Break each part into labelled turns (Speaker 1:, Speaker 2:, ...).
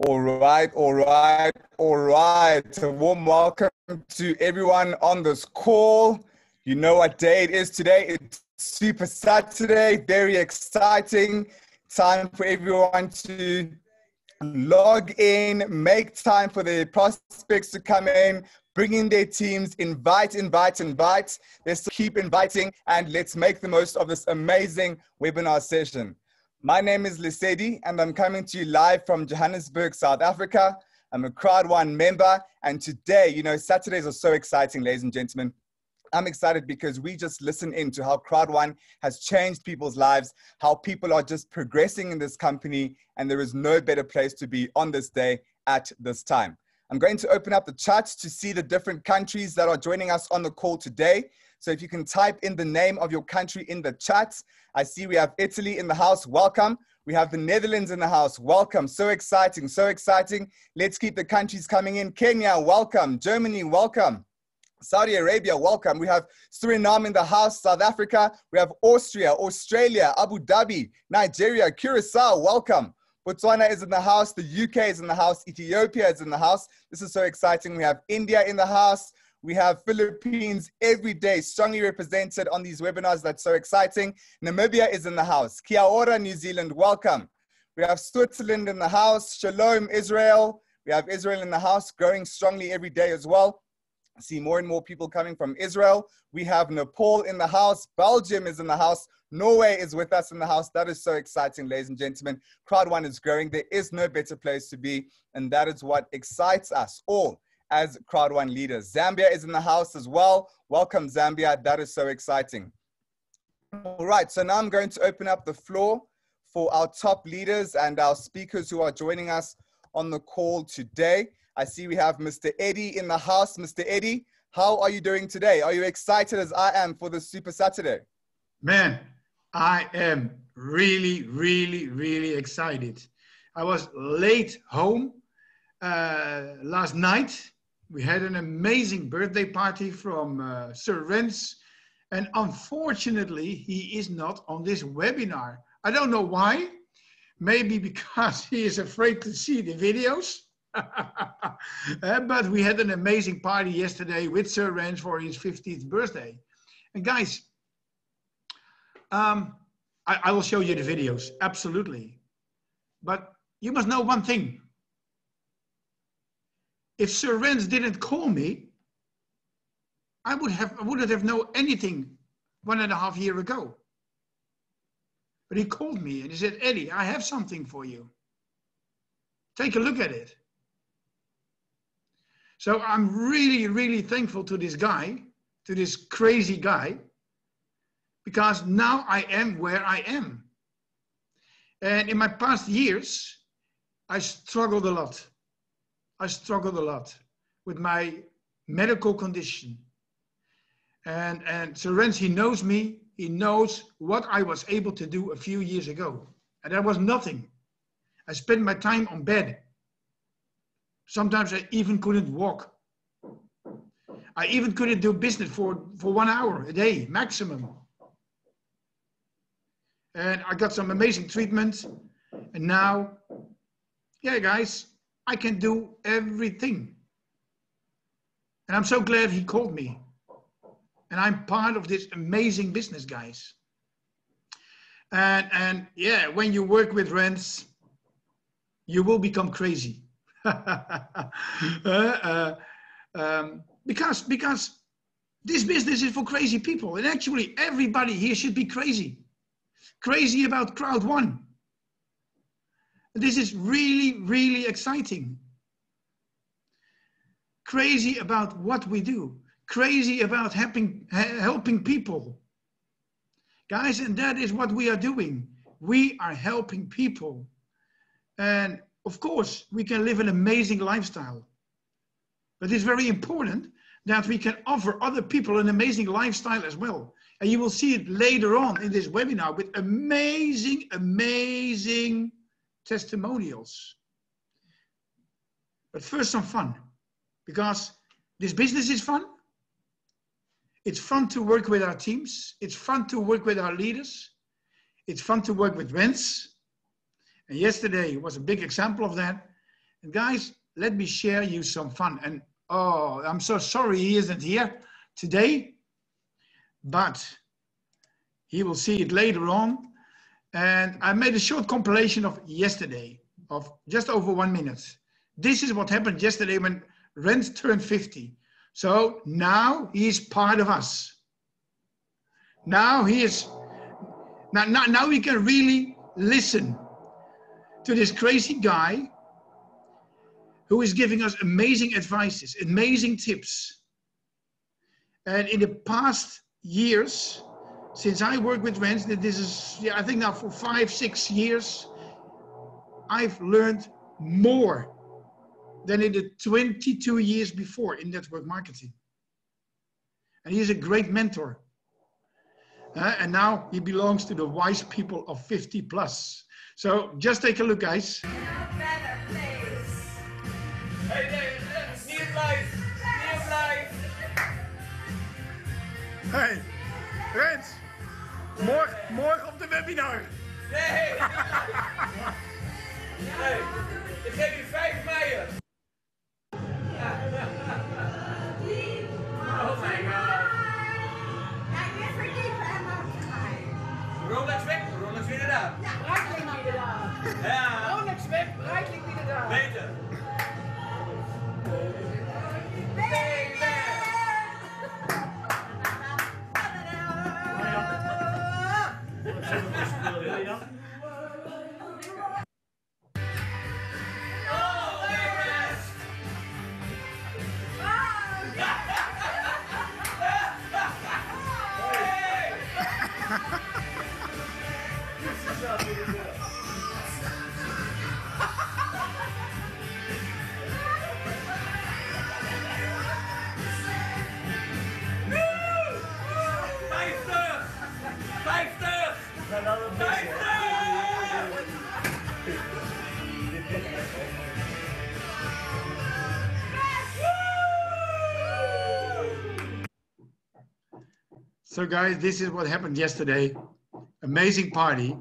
Speaker 1: All right. A warm welcome to everyone on this call. You know what day it is today. It's Super Saturday, very exciting. Time for everyone to log in, make time for the prospects to come in, bring in their teams, invite. Let's keep inviting and let's make the most of this amazing webinar session. My name is Lesedi and I'm coming to you live from Johannesburg, South Africa. I'm a Crowd1 member, and today, you know, Saturdays are so exciting, ladies and gentlemen. I'm excited because we just listen into how Crowd1 has changed people's lives, how people are just progressing in this company, and there is no better place to be on this day at this time. I'm going to open up the chat to see the different countries that are joining us on the call today. So if you can type in the name of your country in the chat. I see we have Italy in the house, welcome. We have the Netherlands in the house, welcome. So exciting, so exciting. Let's keep the countries coming in. Kenya, welcome. Germany, welcome. Saudi Arabia, welcome. We have Suriname in the house, South Africa. We have Austria, Australia, Abu Dhabi, Nigeria, Curacao, welcome. Botswana is in the house. The UK is in the house. Ethiopia is in the house. This is so exciting. We have India in the house. We have Philippines every day, strongly represented on these webinars. That's so exciting. Namibia is in the house. Kia ora, New Zealand, welcome. We have Switzerland in the house. Shalom, Israel. We have Israel in the house, growing strongly every day as well. I see more and more people coming from Israel. We have Nepal in the house. Belgium is in the house. Norway is with us in the house. That is so exciting, ladies and gentlemen. Crowd1 is growing. There is no better place to be, and that is what excites us all as Crowd1 leaders. Zambia is in the house as well. Welcome, Zambia. That is so exciting. All right, so now I'm going to open up the floor for our top leaders and our speakers who are joining us on the call today. I see we have Mr. Eddie in the house. Mr. Eddie, how are you doing today? Are you excited as I am for this Super Saturday?
Speaker 2: Man, I am really excited. I was late home last night. We had an amazing birthday party from Sir Rens, and unfortunately, he is not on this webinar. I don't know why. Maybe because he is afraid to see the videos. But we had an amazing party yesterday with Sir Rens for his 50th birthday. And guys, I will show you the videos, absolutely. But you must know one thing. If Sir Rens didn't call me, I wouldn't have known anything 1.5 years ago. But he called me and he said, Eddie, I have something for you. Take a look at it. So I'm really thankful to this guy, to this crazy guy, because now I am where I am. And in my past years, I struggled a lot. I struggled a lot with my medical condition. And Sir Rens, he knows me. He knows what I was able to do a few years ago. And that was nothing. I spent my time on bed. Sometimes I even couldn't walk. I even couldn't do business for 1 hour a day, maximum. And I got some amazing treatment. And now, yeah, guys, I can do everything. And I'm so glad he called me. And I'm part of this amazing business, guys. And yeah, when you work with Rens, you will become crazy. Because this business is for crazy people. And actually, everybody here should be crazy. Crazy about Crowd1. This is really exciting. Crazy about what we do. Crazy about helping people. Guys, and that is what we are doing. We are helping people. And of course, we can live an amazing lifestyle. But it's very important that we can offer other people an amazing lifestyle as well. And you will see it later on in this webinar with amazing testimonials. But first, some fun, because this business is fun. It's fun to work with our teams. It's fun to work with our leaders. It's fun to work with Rens. And yesterday was a big example of that. And guys, let me share you some fun. And oh, I'm so sorry he isn't here today, but he will see it later on. And I made a short compilation of yesterday of just over 1 minute. This is what happened yesterday when Rens turned 50. So now he's part of us. Now he is, now we can really listen to this crazy guy who is giving us amazing advices, amazing tips. And in the past years, since I work with Rens, this is, yeah, I think now for 5-6 years, I've learned more than in the 22 years before in network marketing. And he's a great mentor. And now he belongs to the wise people of 50 plus. So just take a look, guys. Hey, Rens, morgen op de webinar.
Speaker 3: Nee, nee, ik geef je 5 mei. Oh my god. Rolex weg, Rolex wieder da.
Speaker 4: Breitling wieder da.
Speaker 3: Ja.
Speaker 4: Rolex weg, Breitling wieder da.
Speaker 3: Beter.
Speaker 2: So guys, this is what happened yesterday. Amazing party.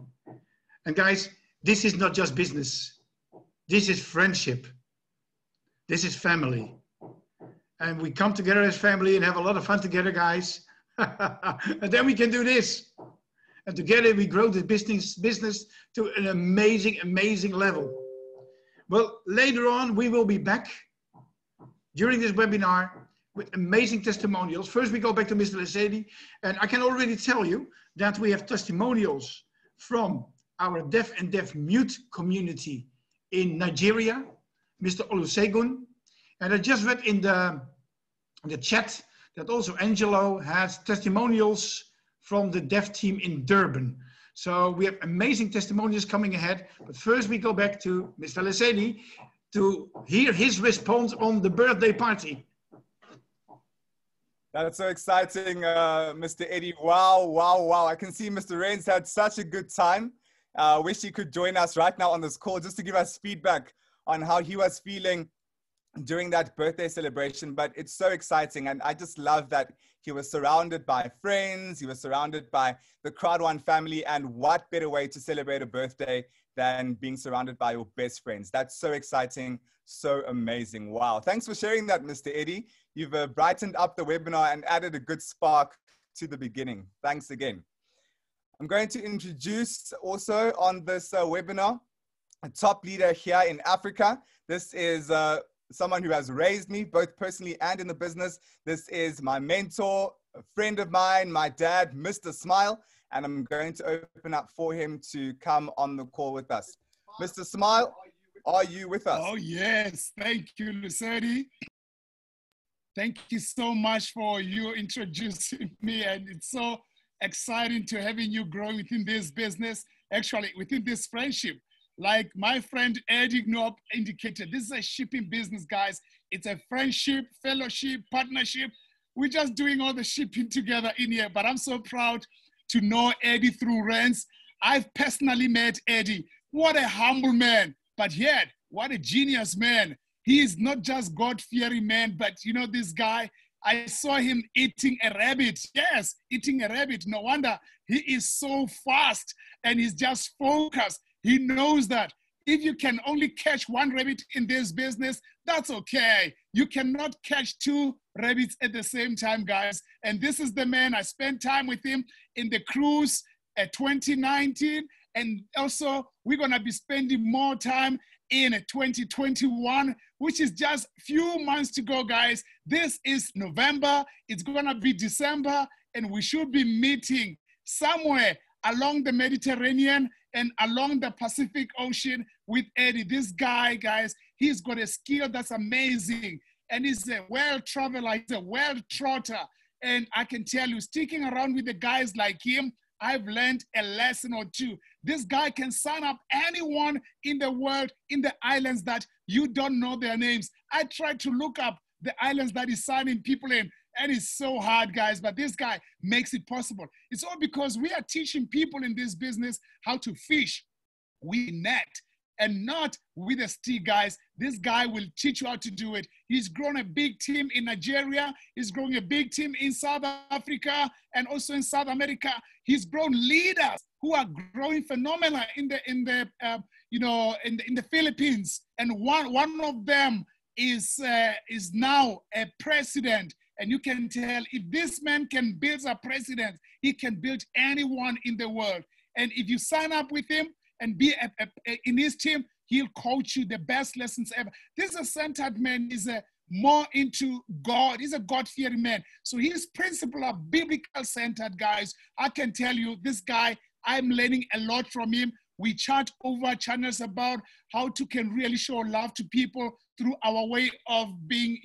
Speaker 2: And guys, this is not just business. This is friendship. This is family. And we come together as family and have a lot of fun together, guys. And then we can do this. And together we grow the business to an amazing, amazing level. Well, later on, we will be back during this webinar with amazing testimonials. First, we go back to Mr. Lesedi, and I can already tell you that we have testimonials from our deaf and deaf mute community in Nigeria, Mr. Olusegun. And I just read in the chat that also Angelo has testimonials from the deaf team in Durban. So we have amazing testimonials coming ahead. But first, we go back to Mr. Lesedi to hear his response on the birthday party.
Speaker 1: That's so exciting, Mr. Eddie. Wow, wow, wow. I can see Mr. Rens had such a good time. Wish he could join us right now on this call just to give us feedback on how he was feeling during that birthday celebration. But it's so exciting. And I just love that he was surrounded by friends. He was surrounded by the Crowd1 family. And what better way to celebrate a birthday than being surrounded by your best friends? That's so exciting. So amazing. Wow. Thanks for sharing that, Mr. Eddie. You've brightened up the webinar and added a good spark to the beginning. Thanks again. I'm going to introduce also on this webinar a top leader here in Africa. This is someone who has raised me both personally and in the business. This is my mentor, a friend of mine, my dad, Mr. Smile, and I'm going to open up for him to come on the call with us. Mr. Smile, are you with us?
Speaker 5: Oh, yes. Thank you, Lesedi. Thank you so much for you introducing me. And it's so exciting to having you grow within this business, actually within this friendship. Like my friend Eddie Knop indicated, this is a shipping business, guys. It's a friendship, fellowship, partnership. We're just doing all the shipping together in here, but I'm so proud to know Eddie through Rens. I've personally met Eddie. What a humble man, but yet, what a genius man. He is not just God-fearing man, but you know, this guy, I saw him eating a rabbit. Yes, eating a rabbit. No wonder he is so fast and he's just focused. He knows that If you can only catch one rabbit in this business, that's okay. You cannot catch two rabbits at the same time, guys. And this is the man. I spent time with him in the cruise at 2019. And also, we're going to be spending more time in 2021, which is just a few months to go, guys. This is November. It's going to be December. And we should be meeting somewhere along the Mediterranean and along the Pacific Ocean with Eddie. This guy, guys, he's got a skill that's amazing. And he's a world traveler, he's a world trotter. And I can tell you, sticking around with the guys like him, I've learned a lesson or two. This guy can sign up anyone in the world, in the islands that you don't know their names. I tried to look up the islands that he's signing people in, and it's so hard, guys, but this guy makes it possible. It's all because we are teaching people in this business how to fish with net and not with a stick, guys. This guy will teach you how to do it. He's grown a big team in Nigeria. He's growing a big team in South Africa and also in South America. He's grown leaders who are growing phenomenal in the Philippines. And one of them is now a president. And you can tell if this man can build a president, he can build anyone in the world. And if you sign up with him and be in his team, he'll coach you the best lessons ever. This is a centered man. He's more into God. He's a God-fearing man. So his principles are biblical centered, guys. I can tell you, this guy, I'm learning a lot from him. We chat over channels about how to can really show love to people through our way of being,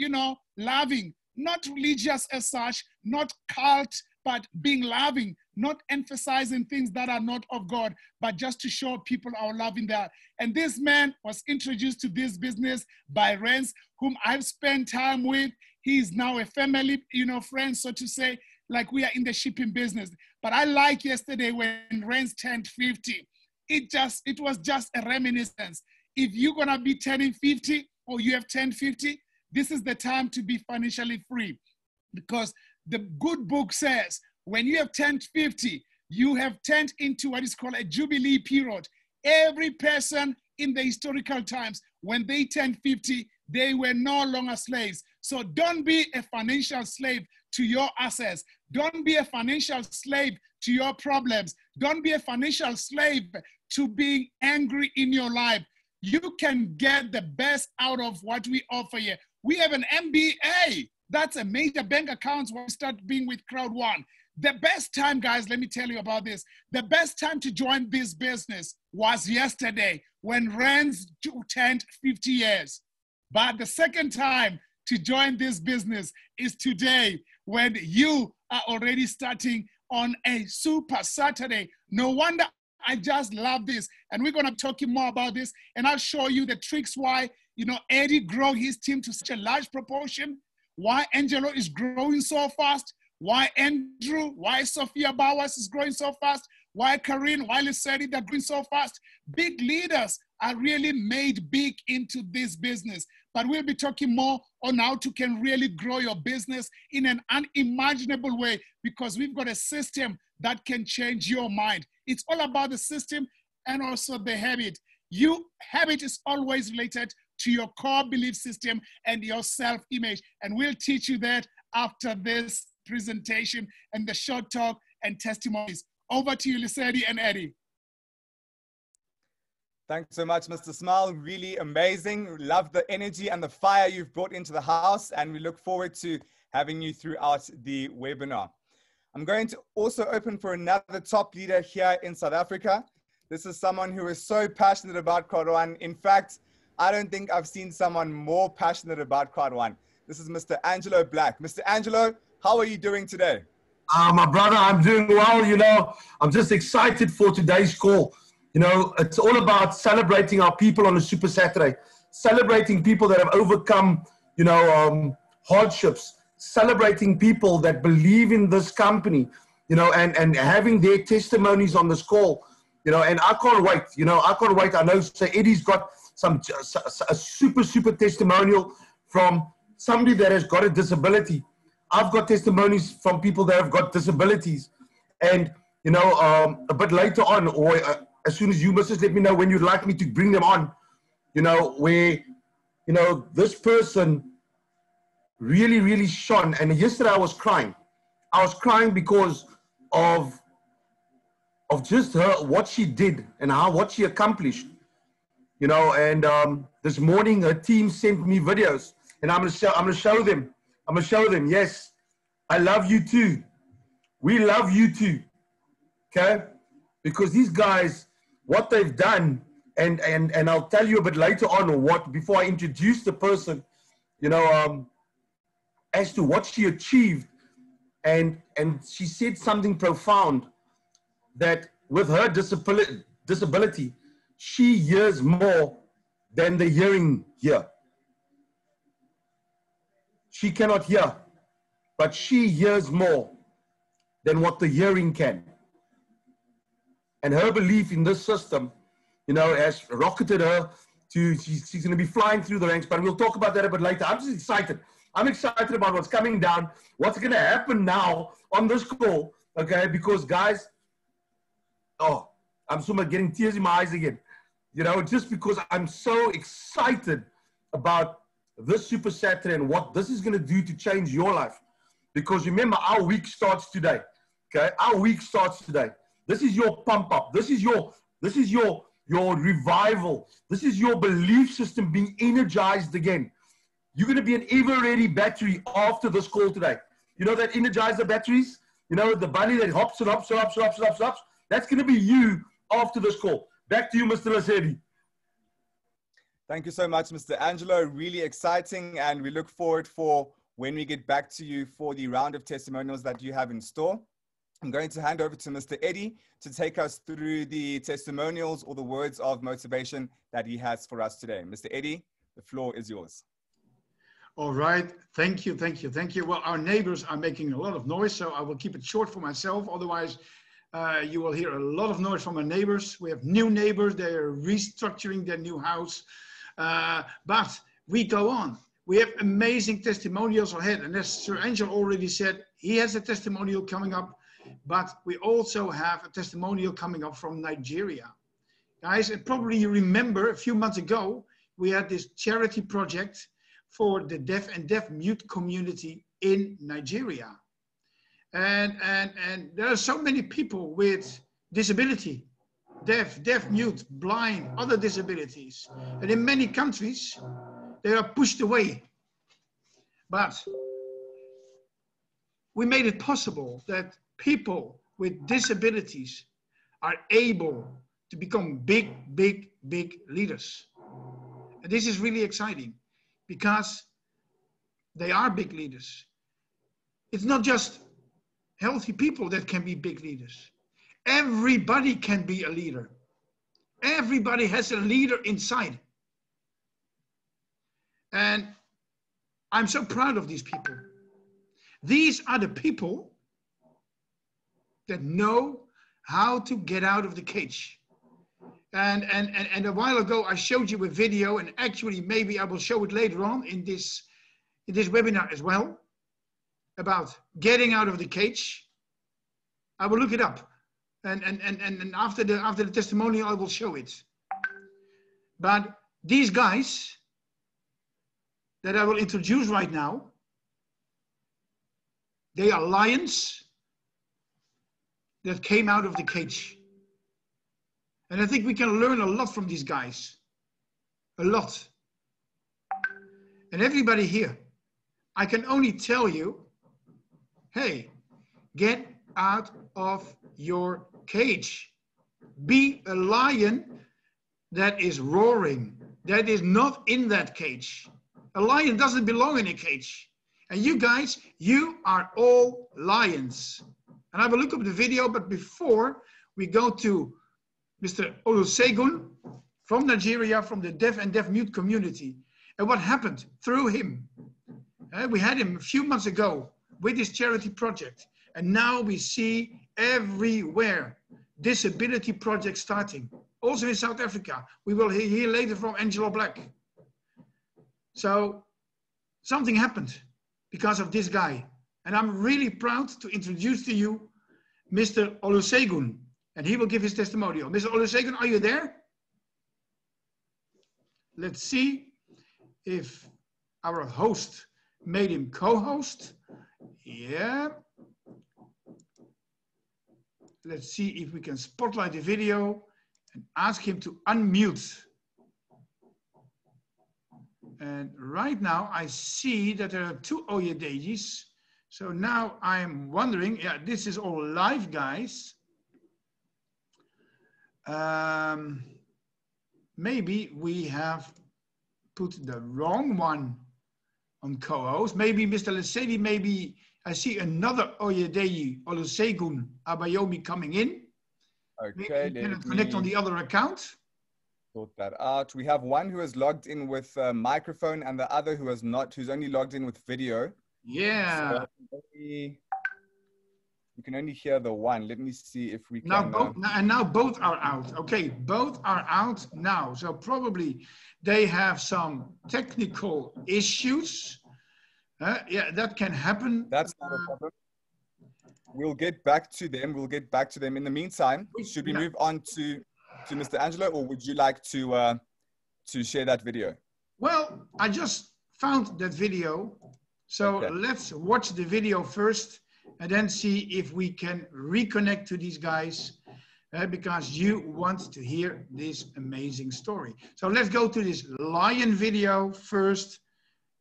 Speaker 5: loving. Not religious as such, not cult, but being loving, not emphasizing things that are not of God, but just to show people our love in that. And this man was introduced to this business by Renz, whom I've spent time with. He's now a family, friend, so to say, like we are in the shipping business. But I like yesterday when Renz turned 50. It was just a reminiscence. If you're gonna be turning 50 or you have turned 50, this is the time to be financially free, because the good book says when you have turned 50, you have turned into what is called a jubilee period. Every person in the historical times, when they turned 50, they were no longer slaves. So don't be a financial slave to your assets. Don't be a financial slave to your problems. Don't be a financial slave to being angry in your life. You can get the best out of what we offer here. We have an MBA. That's a major bank account when we start being with Crowd1. The best time, guys, let me tell you about this. The best time to join this business was yesterday when Renz turned 50 years. But the second time to join this business is today when you are already starting on a super Saturday. No wonder I just love this. And we're going to be talking more about this. And I'll show you the tricks why Eddie grew his team to such a large proportion, why Angelo is growing so fast, why Andrew, why Sophia Bowers is growing so fast, why Karine, why Lissetti, they're growing so fast. Big leaders are really made big into this business. But we'll be talking more on how to can really grow your business in an unimaginable way, because we've got a system that can change your mind. It's all about the system and also the habit. Habit is always related to your core belief system and your self-image. And we'll teach you that after this presentation and the short talk and testimonies. Over to you, Lissetti and Eddie.
Speaker 1: Thanks so much, Mr. Smile. Really amazing. Love the energy and the fire you've brought into the house, and we look forward to having you throughout the webinar. I'm going to also open for another top leader here in South Africa. This is someone who is so passionate about Crowd1. In fact, I don't think I've seen someone more passionate about Crowd1. This is Mr. Angelo Black. Mr. Angelo, how are you doing today?
Speaker 6: My brother, I'm doing well. I'm just excited for today's call. It's all about celebrating our people on a Super Saturday, celebrating people that have overcome, hardships, celebrating people that believe in this company, and having their testimonies on this call, and I can't wait, I can't wait. I know Sir Eddie's got a super testimonial from somebody that has got a disability. I've got testimonies from people that have got disabilities, and a bit later on, or as soon as you must just let me know when you'd like me to bring them on, you know, where, you know, this person really, really shone. And yesterday I was crying. I was crying because of just her, what she did and what she accomplished, you know. And this morning her team sent me videos, and I'm gonna show them. I'm gonna show them. Yes, I love you too. We love you too. Okay, because these guys, what they've done, and I'll tell you a bit later on what, before I introduce the person, you know, as to what she achieved, and she said something profound, that with her disability, she hears more than the hearing hear. She cannot hear, but she hears more than what the hearing can. And her belief in this system, you know, has rocketed her to, she's going to be flying through the ranks, but we'll talk about that a bit later. I'm just excited. I'm excited about what's coming down, what's going to happen now on this call, okay? Because guys, oh, I'm so much getting tears in my eyes again, you know, just because I'm so excited about this Super Saturday and what this is going to do to change your life. Because remember, our week starts today, okay? Our week starts today. This is your pump up. This is your revival. This is your belief system being energized again. You're going to be an ever-ready battery after this call today. You know that Energizer batteries? You know, the bunny that hops and hops and hops and hops and hops and hops? That's going to be you after this call. Back to you, Mr. Lasedi.
Speaker 1: Thank you so much, Mr. Angelo. Really exciting. And we look forward for when we get back to you for the round of testimonials that you have in store. I'm going to hand over to Mr. Eddie to take us through the testimonials or the words of motivation that he has for us today. Mr. Eddie, the floor is yours.
Speaker 2: All right. Thank you. Thank you. Thank you. Well, our neighbors are making a lot of noise, so I will keep it short for myself. Otherwise, you will hear a lot of noise from our neighbors. We have new neighbors. They're restructuring their new house. But we go on. We have amazing testimonials ahead. And as Sir Angel already said, he has a testimonial coming up. But we also have a testimonial coming up from Nigeria. Guys, and probably you remember a few months ago, we had this charity project for the deaf and deaf-mute community in Nigeria. And there are so many people with disability, deaf, mute, blind, other disabilities. And in many countries, they are pushed away. But we made it possible that people with disabilities are able to become big leaders. And this is really exciting because they are big leaders. It's not just healthy people that can be big leaders. Everybody can be a leader. Everybody has a leader inside. And I'm so proud of these people. These are the people that know how to get out of the cage. And a while ago, I showed you a video, and actually maybe I will show it later on in this webinar as well, about getting out of the cage. I will look it up. And after the testimonial, I will show it. But these guys that I will introduce right now, they are lions that came out of the cage. And I think we can learn a lot from these guys. A lot. And everybody here, I can only tell you, hey, get out of your cage. Be a lion that is roaring, that is not in that cage. A lion doesn't belong in a cage. And you guys, you are all lions. And I will look up the video, but before we go to Mr. Olusegun from Nigeria, from the deaf and deaf-mute community, and what happened through him. We had him a few months ago with this charity project, and now we see everywhere disability projects starting. Also in South Africa. We will hear later from Angelo Black. So something happened because of this guy. And I'm really proud to introduce to you Mr. Olusegun. and he will give his testimonial. Mr. Olusegun, are you there? Let's see if our host made him co-host. Yeah. Let's see if we can spotlight the video and ask him to unmute. And right now I see that there are 2 Oyedejis. So now I'm wondering, yeah, this is all live, guys. Maybe we have put the wrong one on co-host. Maybe Mr. Lesedi, maybe I see another Oyedeji Olusegun Abayomi coming in.
Speaker 1: Okay,
Speaker 2: maybe you can connect on the other account.
Speaker 1: Sort that out. We have one who has logged in with a microphone and the other who has not, who's only logged in with video.
Speaker 2: Yeah.
Speaker 1: So you can only hear the one. Let me see if we can.
Speaker 2: Now both are out. Okay, both are out now. So probably they have some technical issues. Yeah, that can happen.
Speaker 1: That's not a problem. We'll get back to them. We'll get back to them. In the meantime, should we move on to Mr. Angelo, or would you like to share that video?
Speaker 2: Well, I just found that video. So let's watch the video first and then see if we can reconnect to these guys because you want to hear this amazing story. So let's go to this lion video first.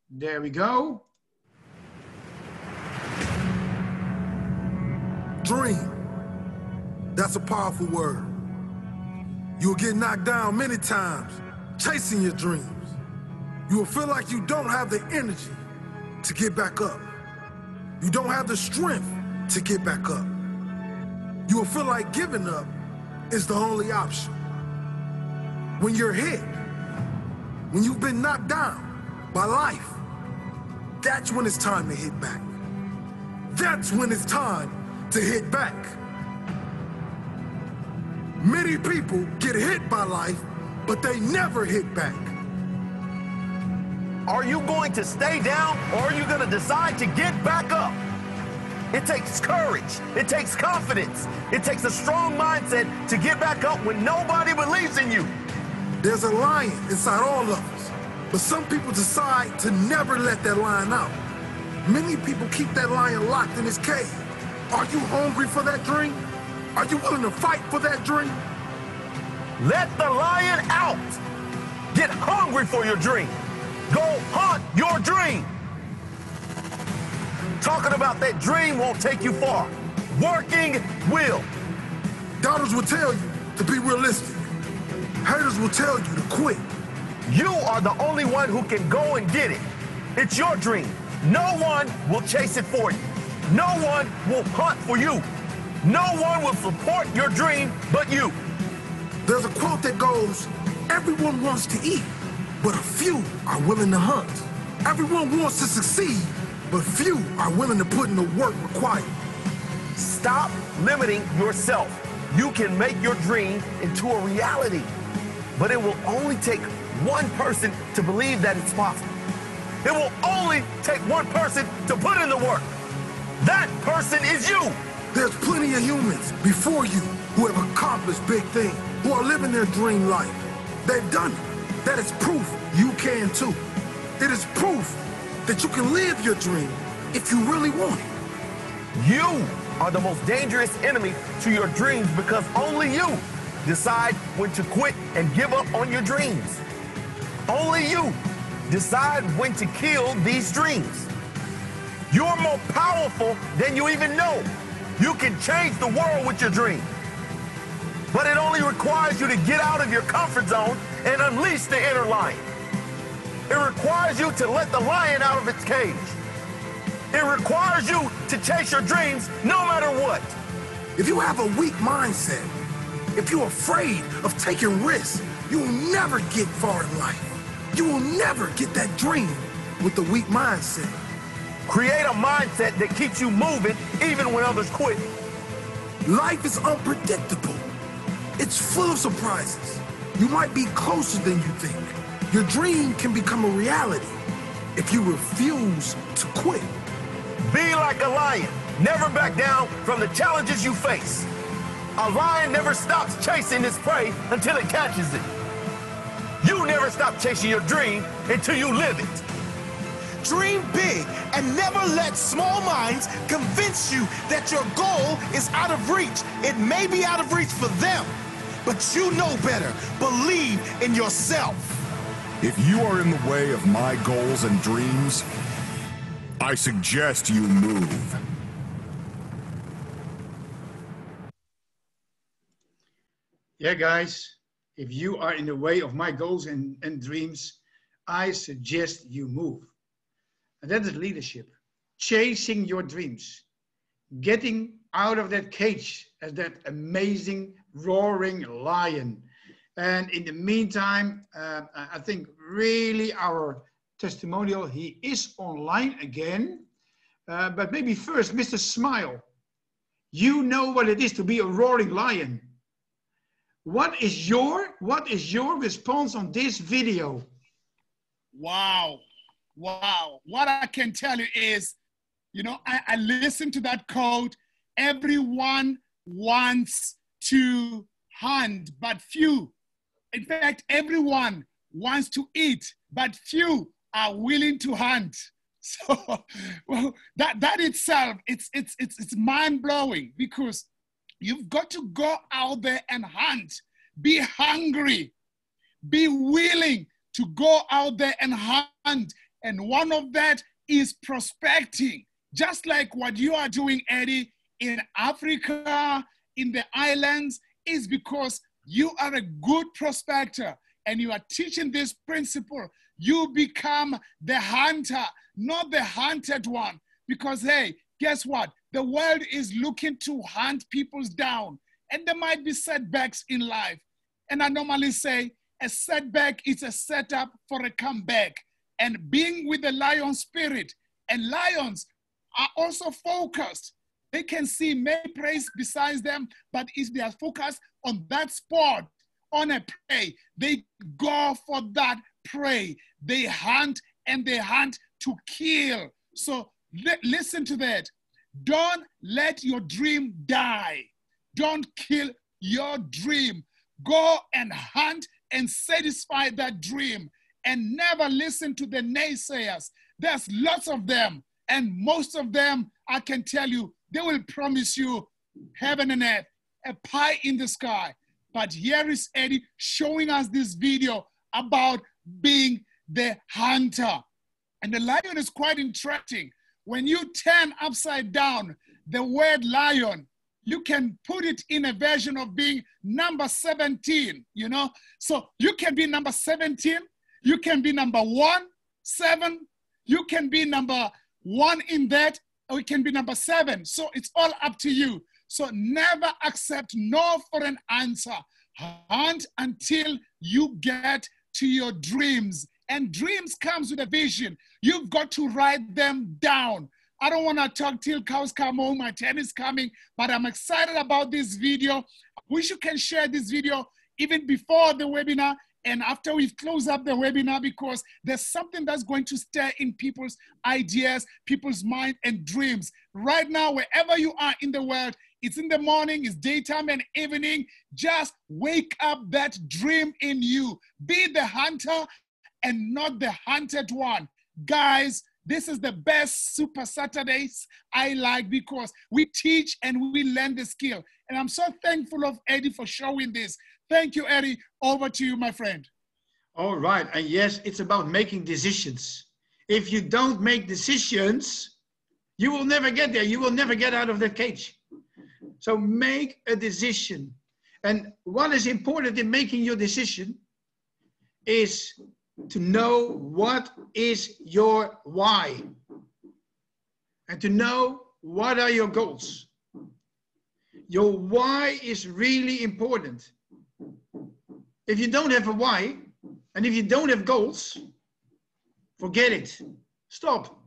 Speaker 2: There we go.
Speaker 7: Dream. That's a powerful word. You'll get knocked down many times chasing your dreams. You will feel like you don't have the energy to get back up. You don't have the strength to get back up. You will feel like giving up is the only option. When you're hit, when you've been knocked down by life, that's when it's time to hit back. That's when it's time to hit back. Many people get hit by life, but they never hit back.
Speaker 8: Are you going to stay down, or are you going to decide to get back up? It takes courage. It takes confidence. It takes a strong mindset to get back up when nobody believes in you.
Speaker 7: There's a lion inside all of us, but some people decide to never let that lion out. Many people keep that lion locked in his cage. Are you hungry for that dream? Are you willing to fight for that dream?
Speaker 8: Let the lion out. Get hungry for your dream. Go hunt your dream. Talking about that dream won't take you far. Working will.
Speaker 7: Doubters will tell you to be realistic. Haters will tell you to quit.
Speaker 8: You are the only one who can go and get it. It's your dream. No one will chase it for you. No one will hunt for you. No one will support your dream but you.
Speaker 7: There's a quote that goes, everyone wants to eat, but a few are willing to hunt. Everyone wants to succeed, but few are willing to put in the work required.
Speaker 8: Stop limiting yourself. You can make your dream into a reality, but it will only take one person to believe that it's possible. It will only take one person to put in the work. That person is you.
Speaker 7: There's plenty of humans before you who have accomplished big things, who are living their dream life. They've done it. That is proof you can too. It is proof that you can live your dream if you really want it.
Speaker 8: You are the most dangerous enemy to your dreams because only you decide when to quit and give up on your dreams. Only you decide when to kill these dreams. You're more powerful than you even know. You can change the world with your dream. But it only requires you to get out of your comfort zone and unleash the inner lion. It requires you to let the lion out of its cage. It requires you to chase your dreams no matter what.
Speaker 7: If you have a weak mindset, if you're afraid of taking risks, you will never get far in life. You will never get that dream with a weak mindset.
Speaker 8: Create a mindset that keeps you moving even when others quit.
Speaker 7: Life is unpredictable. It's full of surprises. You might be closer than you think. Your dream can become a reality if you refuse to quit.
Speaker 8: Be like a lion. Never back down from the challenges you face. A lion never stops chasing its prey until it catches it. You never stop chasing your dream until you live it.
Speaker 9: Dream big and never let small minds convince you that your goal is out of reach. It may be out of reach for them, but you know better. Believe in yourself.
Speaker 10: If you are in the way of my goals and dreams, I suggest you move.
Speaker 2: Yeah, guys, if you are in the way of my goals and dreams, I suggest you move. And that is leadership. Chasing your dreams. Getting out of that cage as that amazing roaring lion. And in the meantime, I think really our testimonial, he is online again. But maybe first, Mr. Smile. You know what it is to be a roaring lion. What is your response on this video?
Speaker 5: Wow. Wow. What I can tell you is, you know, I listened to that quote. Everyone wants to hunt, but few. In fact, everyone wants to eat, but few are willing to hunt. So well, that itself, it's mind-blowing, because you've got to go out there and hunt. Be hungry. Be willing to go out there and hunt. And one of that is prospecting. Just like what you are doing, Eddie, in Africa, in the islands, is because you are a good prospector and you are teaching this principle. You become the hunter, not the hunted one. Because, hey, guess what? The world is looking to hunt people down, and there might be setbacks in life. And I normally say a setback is a setup for a comeback. And being with the lion spirit, and lions are also focused. They can see many prey besides them, but if they are focused on that spot, on a prey, they go for that prey. They hunt, and they hunt to kill. So listen to that. Don't let your dream die. Don't kill your dream. Go and hunt and satisfy that dream, and never listen to the naysayers. There's lots of them, and most of them, I can tell you, they will promise you heaven and earth, a pie in the sky. But here is Eddie showing us this video about being the hunter. And the lion is quite interesting. When you turn upside down the word lion, you can put it in a version of being number 17, you know? So you can be number 17, you can be number 1, 7, you can be number 1 in that, or it can be number 7. So it's all up to you. So never accept no for an answer. Hunt until you get to your dreams. And dreams comes with a vision. You've got to write them down. I don't want to talk till cows come home. My time is coming, but I'm excited about this video. I wish you can share this video even before the webinar and after we've closed up the webinar, because there's something that's going to stir in people's ideas, people's mind and dreams. Right now, wherever you are in the world, it's in the morning, it's daytime and evening, just wake up that dream in you. Be the hunter and not the hunted one. Guys, this is the best Super Saturdays I like, because we teach and we learn the skill. And I'm so thankful of Eddie for showing this. Thank you, Eddie. Over to you, my friend.
Speaker 2: All right. And yes, it's about making decisions. If you don't make decisions, you will never get there. You will never get out of that cage. So make a decision. And what is important in making your decision is to know what is your why, and to know what are your goals. Your why is really important. If you don't have a why, and if you don't have goals, forget it. Stop.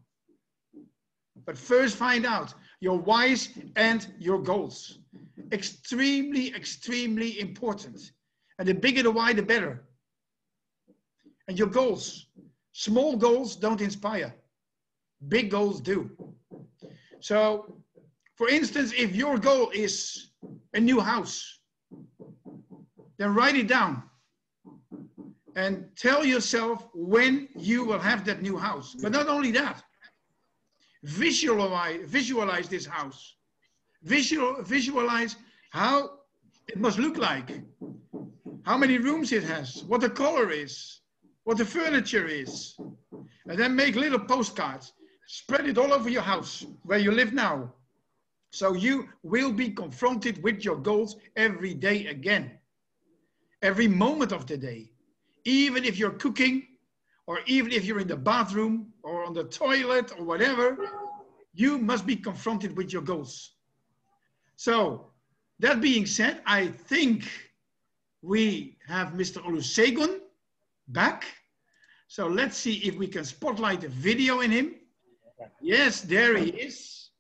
Speaker 2: But first find out your whys and your goals. Extremely, extremely important. And the bigger the why, the better. And your goals. Small goals don't inspire. Big goals do. So, for instance, if your goal is a new house. Then write it down and tell yourself when you will have that new house. But not only that, visualize this house. Visualize how it must look like, how many rooms it has, what the color is, what the furniture is. And then make little postcards. Spread it all over your house where you live now. So you will be confronted with your goals every day again. Every moment of the day. Even if you're cooking, or even if you're in the bathroom, or on the toilet, or whatever, you must be confronted with your goals. So, that being said, I think we have Mr. Olusegun back. So let's see if we can spotlight the video in him. Yes, there he is.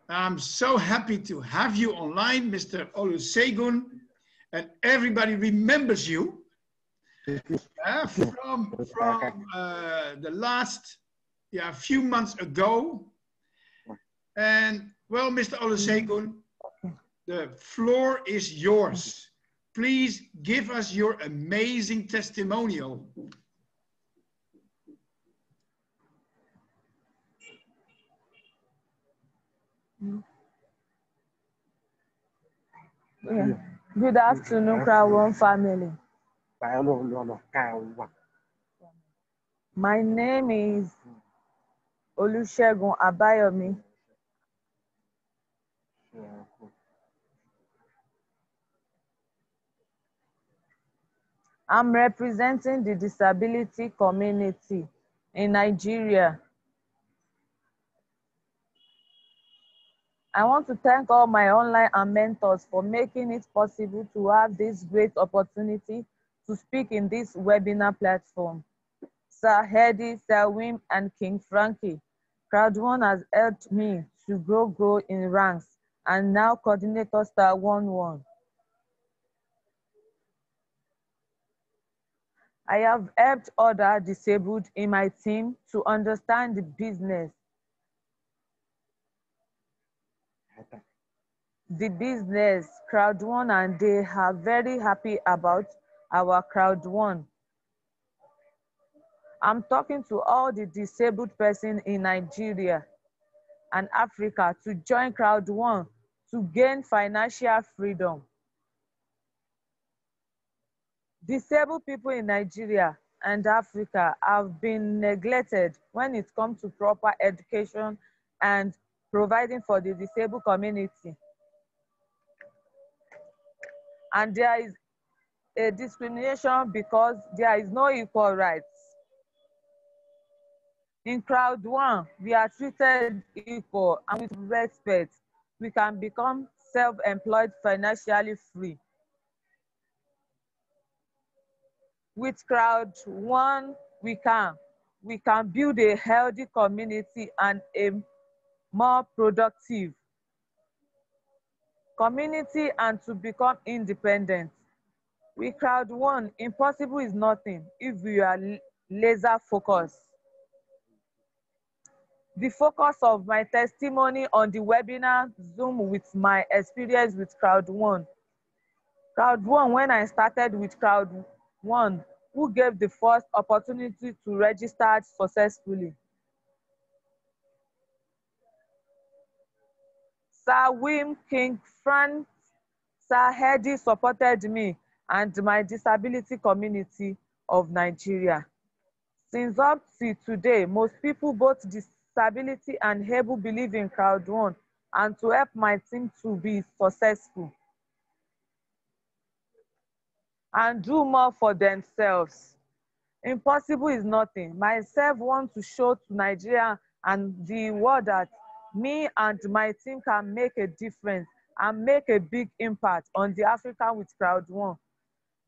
Speaker 2: I'm so happy to have you online, Mr. Olusegun, and everybody remembers you from the last few months ago. And well, Mr. Olusegun, the floor is yours. Please give us your amazing testimonial.
Speaker 11: Yeah. Good afternoon, Crowd1 family. My name is Olusegun Abayomi. I'm representing the disability community in Nigeria. I want to thank all my online and mentors for making it possible to have this great opportunity to speak in this webinar platform. Sir Hedy, Sir Wim, and King Frankie, Crowd1 has helped me to grow in ranks, and now coordinator Star 11. I have helped other disabled in my team to understand the business. Crowd1, and they are very happy about our Crowd1. I'm talking to all the disabled persons in Nigeria and Africa to join Crowd1 to gain financial freedom. Disabled people in Nigeria and Africa have been neglected when it comes to proper education and providing for the disabled community. And there is a discrimination because there is no equal rights. In Crowd1, we are treated equal, and with respect, we can become self-employed, financially free. With Crowd1, we can build a healthy community and a more productive community, and to become independent. With Crowd1, impossible is nothing if we are laser focused. The focus of my testimony on the webinar Zoom with my experience with Crowd1. Crowd1, when I started with Crowd1, who gave the first opportunity to register successfully. Sir Wim, King Frank, Sir Hedy supported me and my disability community of Nigeria. Since up to today, most people, both disability and able, believe in Crowd1 and to help my team to be successful and do more for themselves. Impossible is nothing. Myself want to show to Nigeria and the world that me and my team can make a difference and make a big impact on the African with Crowd1.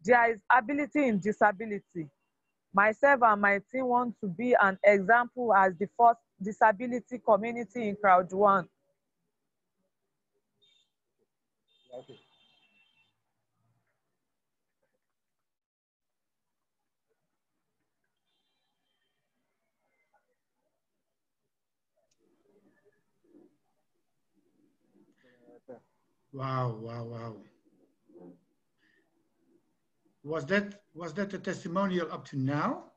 Speaker 11: There is ability in disability. Myself and my team want to be an example as the first disability community in Crowd1.
Speaker 2: Wow, wow, wow. Was that the testimonial up to now?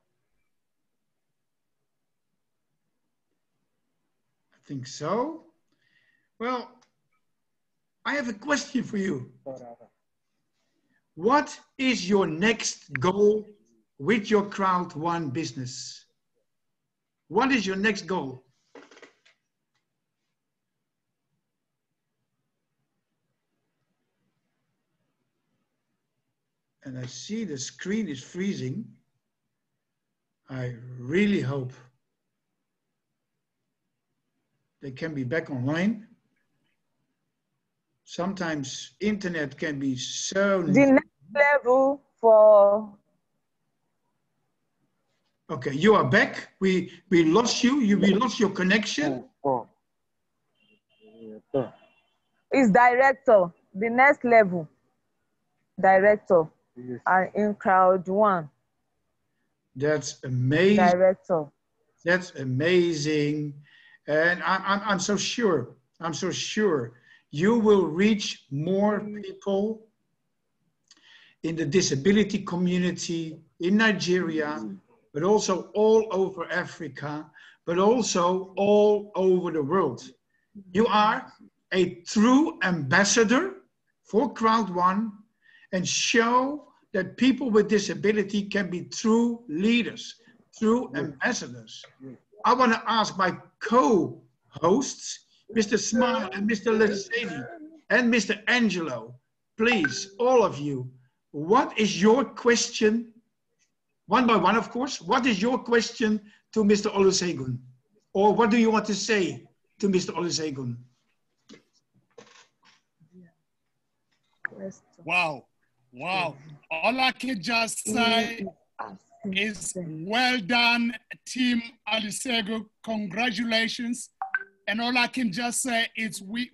Speaker 2: I think so. Well, I have a question for you. What is your next goal with your Crowd1 business? What is your next goal? And I see the screen is freezing. I really hope they can be back online. Sometimes internet can be so...
Speaker 11: The next level for...
Speaker 2: Okay, you are back. We lost you. We lost your connection.
Speaker 11: Is director, the next level. Director, are in Crowd1.
Speaker 2: That's amazing.
Speaker 11: Director.
Speaker 2: That's amazing. And I'm so sure, you will reach more people in the disability community in Nigeria, but also all over Africa, but also all over the world. You are a true ambassador for Crowd1 and show that people with disability can be true leaders, true ambassadors. I want to ask my co-hosts, Mr. Smile and Mr. Lesedi and Mr. Angelo, please, all of you, what is your question, one by one, of course, what is your question to Mr. Olusegun? Or what do you want to say to Mr. Olusegun?
Speaker 5: Wow, wow. All I can just say is well done, Team Olusegun. Congratulations. And all I can just say is we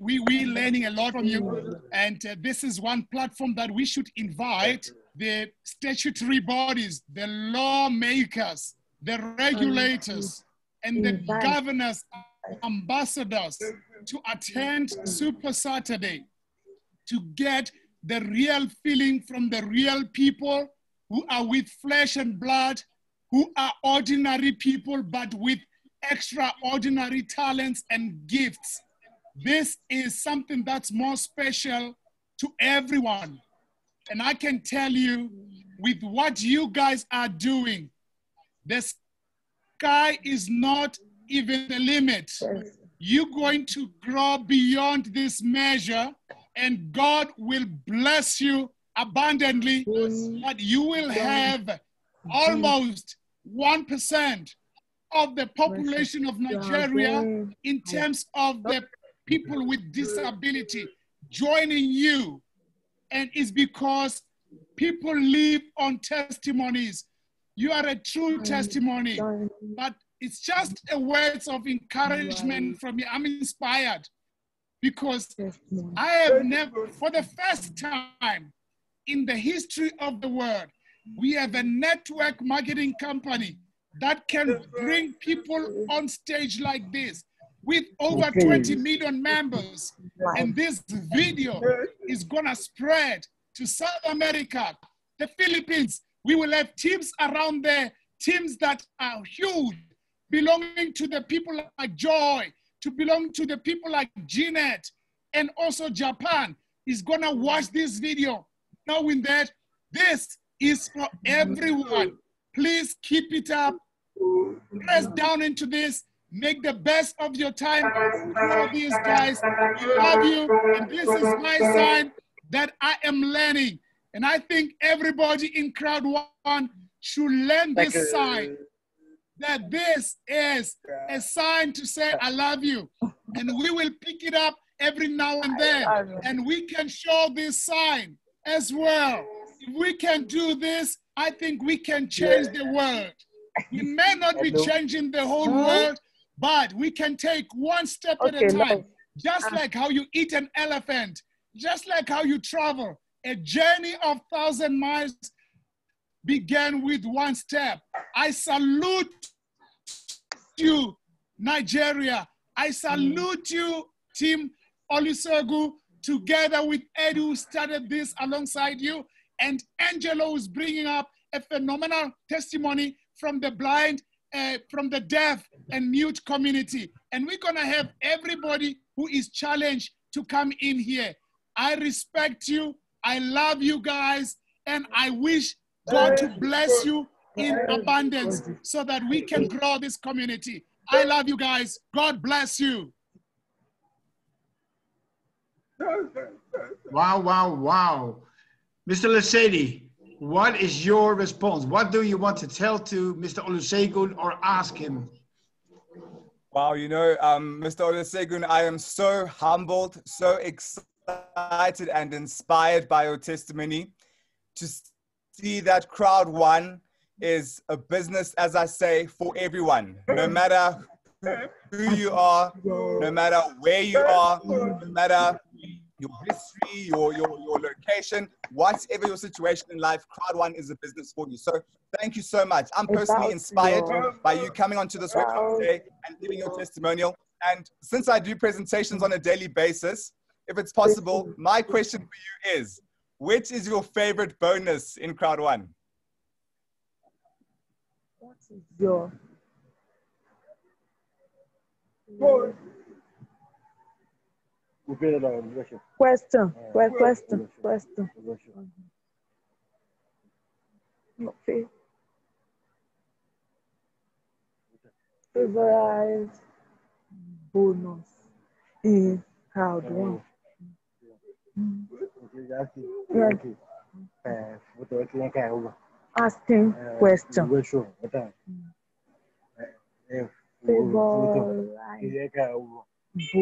Speaker 5: learning a lot from you. And this is one platform that we should invite the statutory bodies, the lawmakers, the regulators, and the governors, ambassadors to attend Super Saturday to get the real feeling from the real people who are with flesh and blood, who are ordinary people, but with extraordinary talents and gifts. This is something that's more special to everyone. And I can tell you, with what you guys are doing, the sky is not even the limit. You're going to grow beyond this measure, and God will bless you abundantly, but you will have almost 1% of the population of Nigeria in terms of the people with disability joining you. And it's because people live on testimonies. You are a true testimony, but it's just a words of encouragement from you. I'm inspired because I have never, for the first time in the history of the world, we have a network marketing company that can bring people on stage like this with over 20 million members. And this video is gonna spread to South America, the Philippines. We will have teams around there, teams that are huge, belonging to the people like Joy, to belong to the people like Jeanette, and also Japan is gonna watch this video, knowing that this is for everyone. Please keep it up. Press down into this. Make the best of your time with all these guys. We love you, and this is my sign that I am learning. And I think everybody in Crowd1 should learn this sign, that this is a sign to say, I love you. And we will pick it up every now and then. And we can show this sign as well. If we can do this, I think we can change the world. We may not be changing the whole world, but we can take one step at a time. Just like how you eat an elephant, just like how you travel. A journey of 1,000 miles began with one step. I salute you, Nigeria. I salute you, Team Olusegun, together with Eddie, who started this alongside you, and Angelo is bringing up a phenomenal testimony from the blind, from the deaf and mute community. And we're gonna have everybody who is challenged to come in here. I respect you, I love you guys, and I wish God to bless you in abundance so that we can grow this community. I love you guys, God bless you.
Speaker 2: Wow, wow, wow. Mr. Lesedi, what is your response? What do you want to tell to Mr. Olusegun or ask him?
Speaker 1: Wow, you know, Mr. Olusegun, I am so humbled, so excited and inspired by your testimony to see that Crowd1 is a business, as I say, for everyone, no matter who you are, no matter where you are, no matter your history, your location, whatever your situation in life, Crowd1 is a business for you. So thank you so much. I'm personally inspired by you coming onto this webinar today and giving your testimonial. And since I do presentations on a daily basis, if it's possible, my question for you is, which is your favorite bonus in Crowd1?
Speaker 11: What is your question? Okay. Favorite bonus in Crowd1. Asking question. Favorite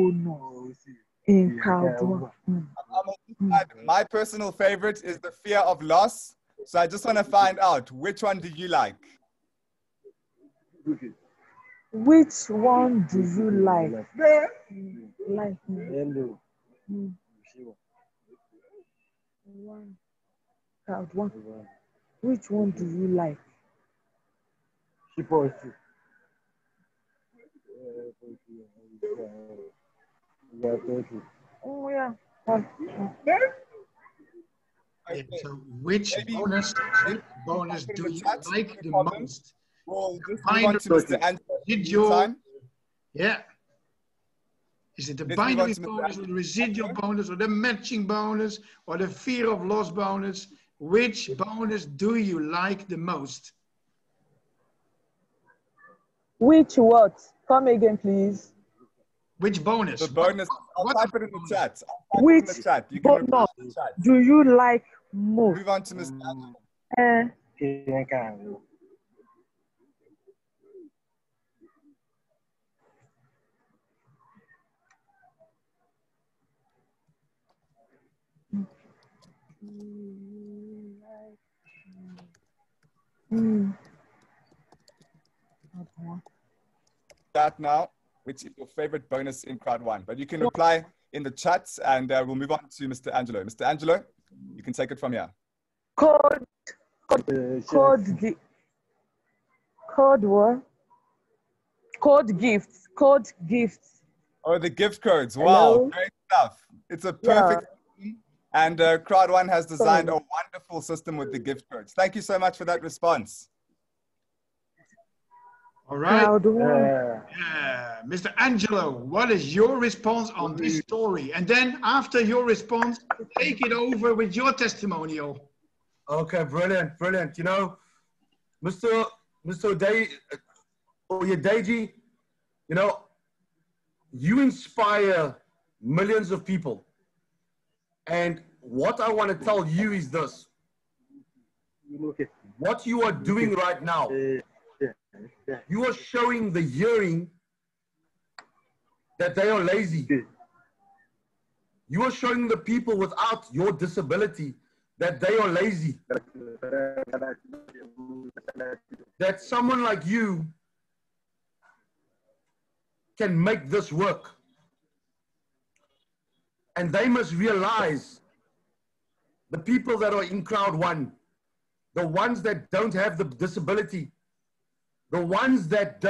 Speaker 11: bonus in Crowd1.
Speaker 1: My personal favorite is the fear of loss. So I just want to find out, which one do you like?
Speaker 11: Which one do you like? Crowd1. Which one do you like? Oh yeah.
Speaker 2: So which bonus do you like the most?
Speaker 1: We'll just move on to Mr. Andrew.
Speaker 2: Yeah. Is it the binary bonus or the residual bonus or the matching bonus or the fear of loss bonus? Which bonus do you like the most?
Speaker 11: Which what? Come again, please.
Speaker 2: Which bonus?
Speaker 1: The bonus. I'll type it in the chat.
Speaker 11: Which
Speaker 1: you can
Speaker 11: bonus do you like most?
Speaker 1: Move on to Mr. Andrew. That now, which is your favorite bonus in Crowd1? But you can reply in the chat, and we'll move on to Mr. Angelo. Mr. Angelo, you can take it from here.
Speaker 11: Code what? Code gifts.
Speaker 1: Oh, the gift codes.
Speaker 11: Hello?
Speaker 1: Wow, great stuff. It's a perfect system, and Crowd1 has designed a wonderful system with the gift codes. Thank you so much for that response.
Speaker 2: All right. Mr. Angelo, what is your response on this story? And then after your response, take it over with your testimonial.
Speaker 6: Okay, brilliant. You know, Mr. Oyedeji, you know, you inspire millions of people. And what I want to tell you is this. What you are doing right now, you are showing the hearing that they are lazy. You are showing the people without your disability that they are lazy. That someone like you can make this work. And they must realize, the people that are in Crowd1, the ones that don't have the disability, the ones that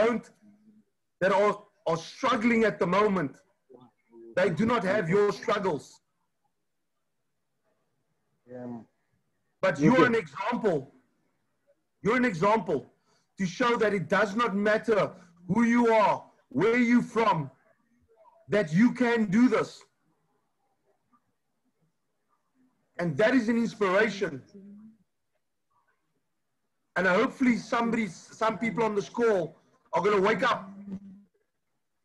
Speaker 6: are struggling at the moment, they do not have your struggles. But you're an example. You're an example to show that it does not matter who you are, where you're from, that you can do this. And that is an inspiration. And hopefully some people on this call are going to wake up.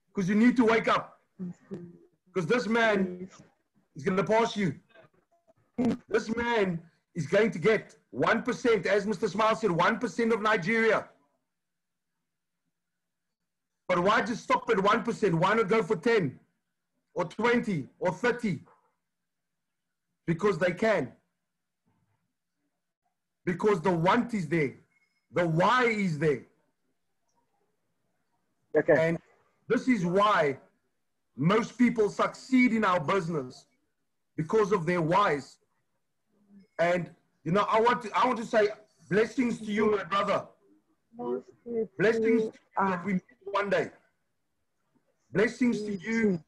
Speaker 6: Because you need to wake up. Because this man is going to pass you. This man is going to get 1%, as Mr. Smile said, 1% of Nigeria. But why just stop at 1%? Why not go for 10 or 20 or 30? Because they can. Because the want is there. The why is there.
Speaker 12: Okay.
Speaker 6: And this is why most people succeed in our business, because of their whys. And you know, I want to say blessings to you, my brother. Blessings to you that we meet one day. Blessings to you and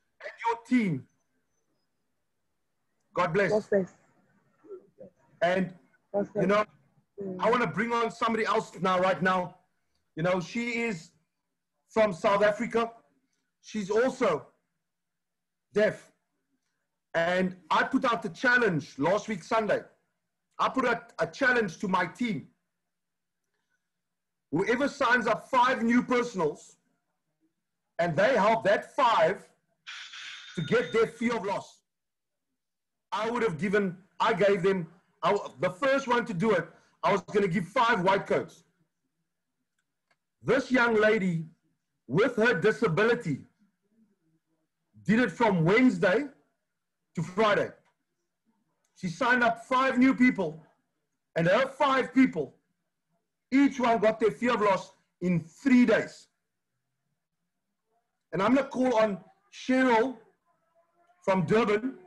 Speaker 6: your team. God bless. And you know, I want to bring on somebody else now, right now. You know, she is from South Africa. She's also deaf. And I put out the challenge last week, Sunday. I put out a challenge to my team. Whoever signs up 5 new personals and they help that 5 to get their fear of loss, I gave them, the first one to do it, I was going to give 5 white coats. This young lady with her disability did it from Wednesday to Friday. She signed up 5 new people, and her 5 people, each one got their fear of loss in 3 days. And I'm going to call on Cheryl from Durban.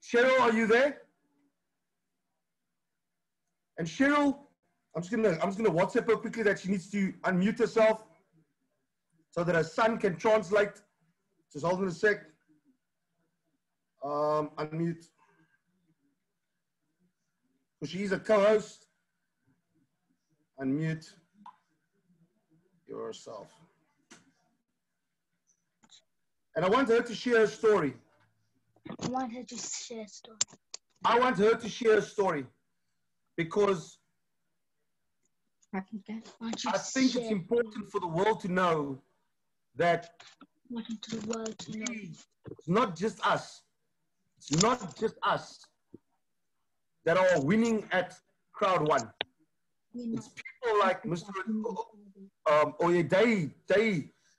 Speaker 6: Cheryl, are you there? And Cheryl, I'm just gonna WhatsApp her quickly that she needs to unmute herself so that her son can translate. Just hold on a sec. Unmute. So she's a co-host. Unmute yourself. And I want her to share her story.
Speaker 13: I want her to share a story.
Speaker 6: I want her to share a story because I think it's important for the world to know that it's not just us. It's not just us that are winning at Crowd1. It's people like Mr. Oyedei,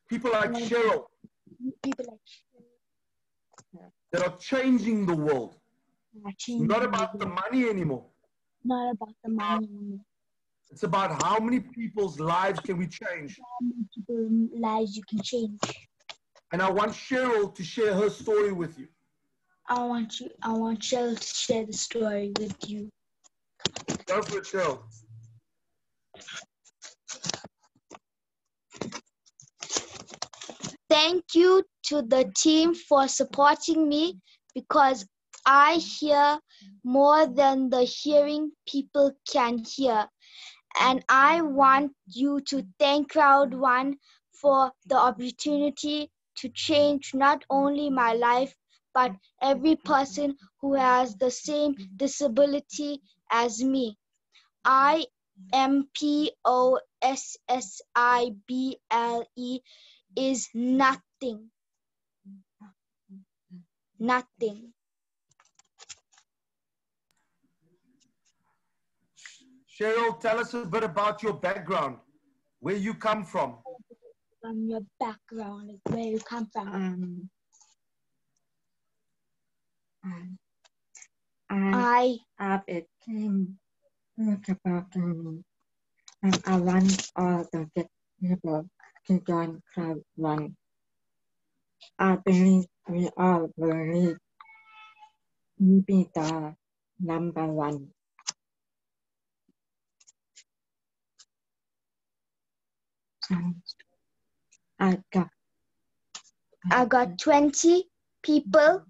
Speaker 6: people like Cheryl, that are changing the world. It's not about the money anymore.
Speaker 13: Not about the money anymore.
Speaker 6: It's about how many people's lives can we change.
Speaker 13: How many people's lives you can change.
Speaker 6: And I want Cheryl to share her story with you.
Speaker 13: I want Cheryl to share the story with you.
Speaker 6: Go for it, Cheryl.
Speaker 13: Thank you to the team for supporting me, because I hear more than the hearing people can hear. And I want you to thank Crowd1 for the opportunity to change not only my life, but every person who has the same disability as me. IMPOSSIBLE is nothing. Nothing.
Speaker 6: Cheryl, tell us a bit about your background, where you come from.
Speaker 13: From your background, like where you come from.
Speaker 14: I have a team about me, and I want all the people to join Crowd1. I believe we all believe we be the number 1.
Speaker 13: I got 20 people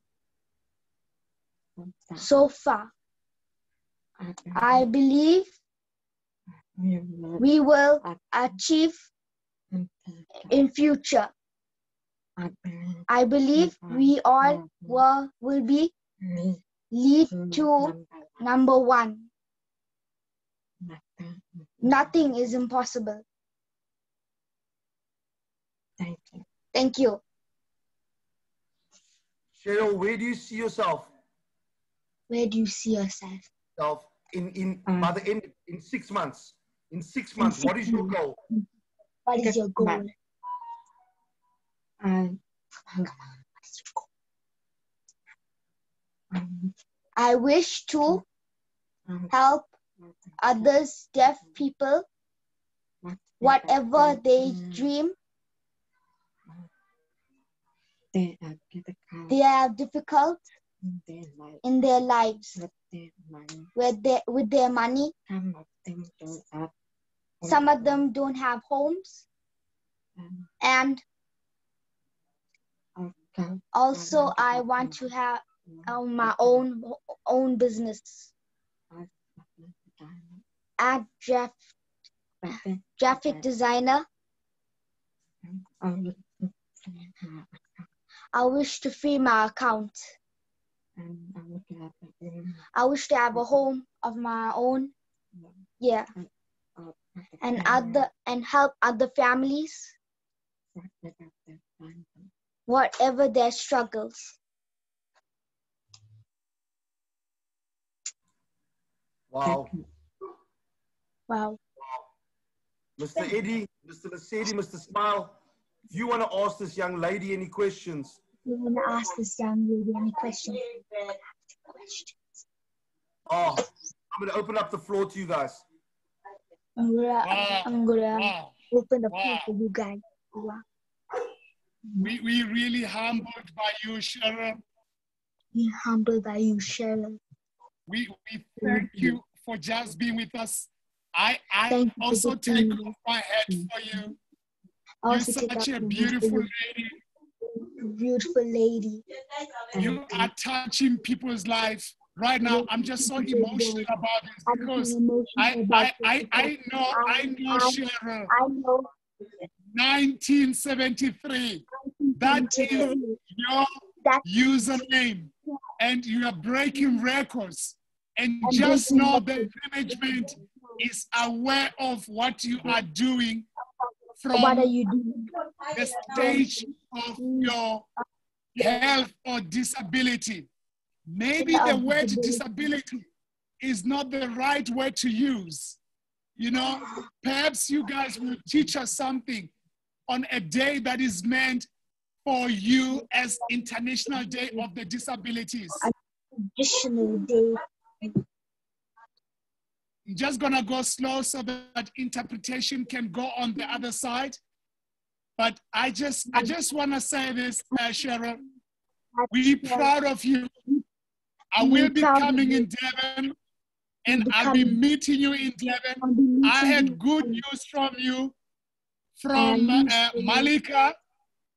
Speaker 13: so far. I believe we will achieve in future. I believe we all will be lead to number one. Nothing is impossible.
Speaker 14: Thank you.
Speaker 13: Thank you.
Speaker 6: Cheryl, where do you see yourself?
Speaker 13: Where do you see yourself?
Speaker 6: By the end, in 6 months. In 6 months, what is your goal?
Speaker 13: What is your goal? I wish to help others, deaf people, whatever they dream. They are difficult in their lives with their money. Some of them don't have homes. And also I want to have my own business at graphic designer. I wish to free my account. I wish to have a home of my own. Yeah. And help other families, whatever their struggles.
Speaker 6: Wow.
Speaker 13: Wow.
Speaker 6: Mr. Eddie, Mr. Lasedi, Mr. Smile, if you want to ask this young lady any questions.
Speaker 13: You want to ask this young lady any questions?
Speaker 6: Oh, I'm going to open up the floor to you guys.
Speaker 13: I'm gonna open the floor for you guys. Wow.
Speaker 5: We really humbled by you, Cheryl.
Speaker 13: We're humbled by you, Cheryl.
Speaker 5: We thank you for just being with us. I also take off my hat for you. You're such a beautiful lady.
Speaker 13: Beautiful lady.
Speaker 5: You are touching people's lives. Right now, I'm just so emotional about this because I know Cheryl.
Speaker 13: I know
Speaker 5: 1973. That is your username. And you are breaking records. And just know that management is aware of what you are doing from the stage of your health or disability. Maybe the word disability is not the right word to use. You know, perhaps you guys will teach us something on a day that is meant for you as International Day of the Disabilities.
Speaker 13: Additional day.
Speaker 5: I'm just gonna go slow so that interpretation can go on the other side. But I just wanna say this, Cheryl. We're proud of you. I will be coming in Devon and I'll be meeting you in Devon. I had good news from you, from Malika,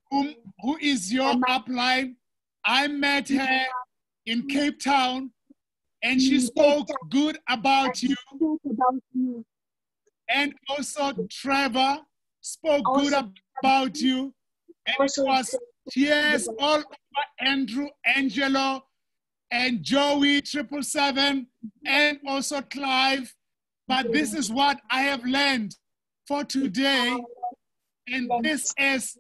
Speaker 5: who is your upline. I met her in Cape Town and she spoke good about you. And also Trevor spoke good about you. And it was tears all over Andrew, Angelo, and Joey 777, and also Clive. But this is what I have learned for today. And this is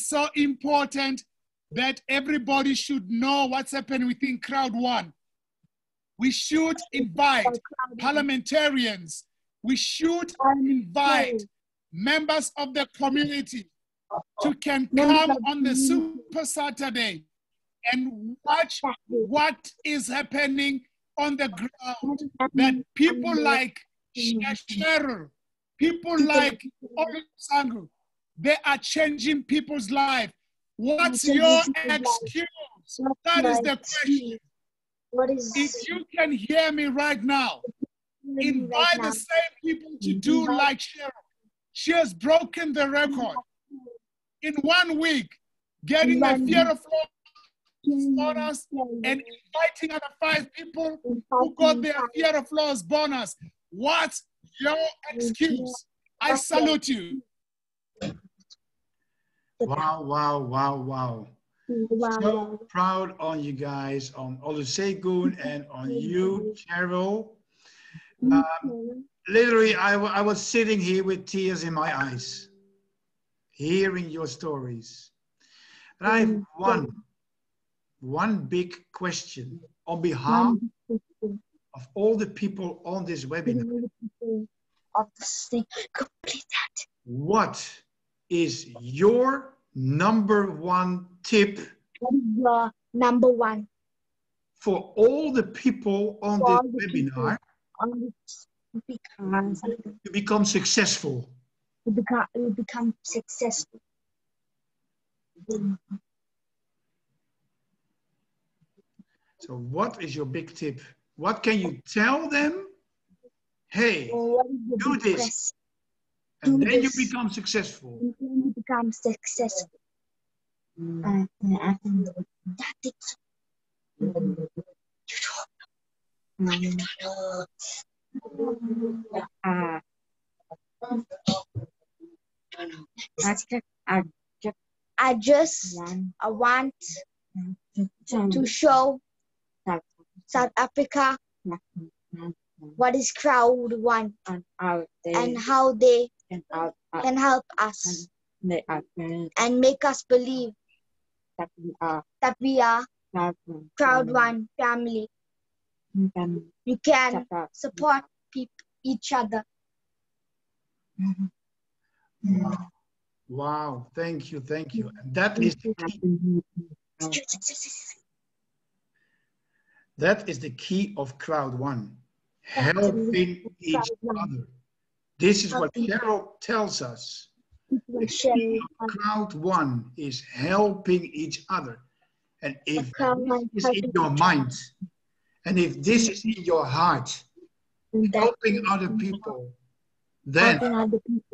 Speaker 5: so important that everybody should know what's happening within Crowd1. We should invite parliamentarians. We should invite members of the community to come on the Super Saturday and watch what is happening on the ground. That people like Cheryl, people like Olusangu, they are changing people's life. What's your excuse? That is the question. If you can hear me right now, invite the same people to do like Cheryl. She has broken the record in 1 week, getting the fear of bonus and inviting other 5 people who got their fear of loss bonus. What's your excuse? I salute you.
Speaker 2: Wow, wow, wow, wow. So proud on you guys, on Olusegun and on you, Cheryl. Literally, I was sitting here with tears in my eyes, hearing your stories. And I have one big question on behalf of all the people on this webinar. What is your #1 tip?
Speaker 13: What is your #1
Speaker 2: for all the people on this webinar to become successful?
Speaker 13: To become successful.
Speaker 2: So what is your big tip? What can you tell them? Hey, do this. And then you become successful.
Speaker 13: And then you become successful. I want to show South Africa what is Crowd1 and how they can help us and make us believe that we are Crowd1 family. You can support each other.
Speaker 2: Wow, thank you, thank you. And that is the key. That is the key of Crowd1, helping each other. This is what Cheryl tells us. The key of Crowd1 is helping each other. And if this is in your mind, and if this is in your heart, helping other people, then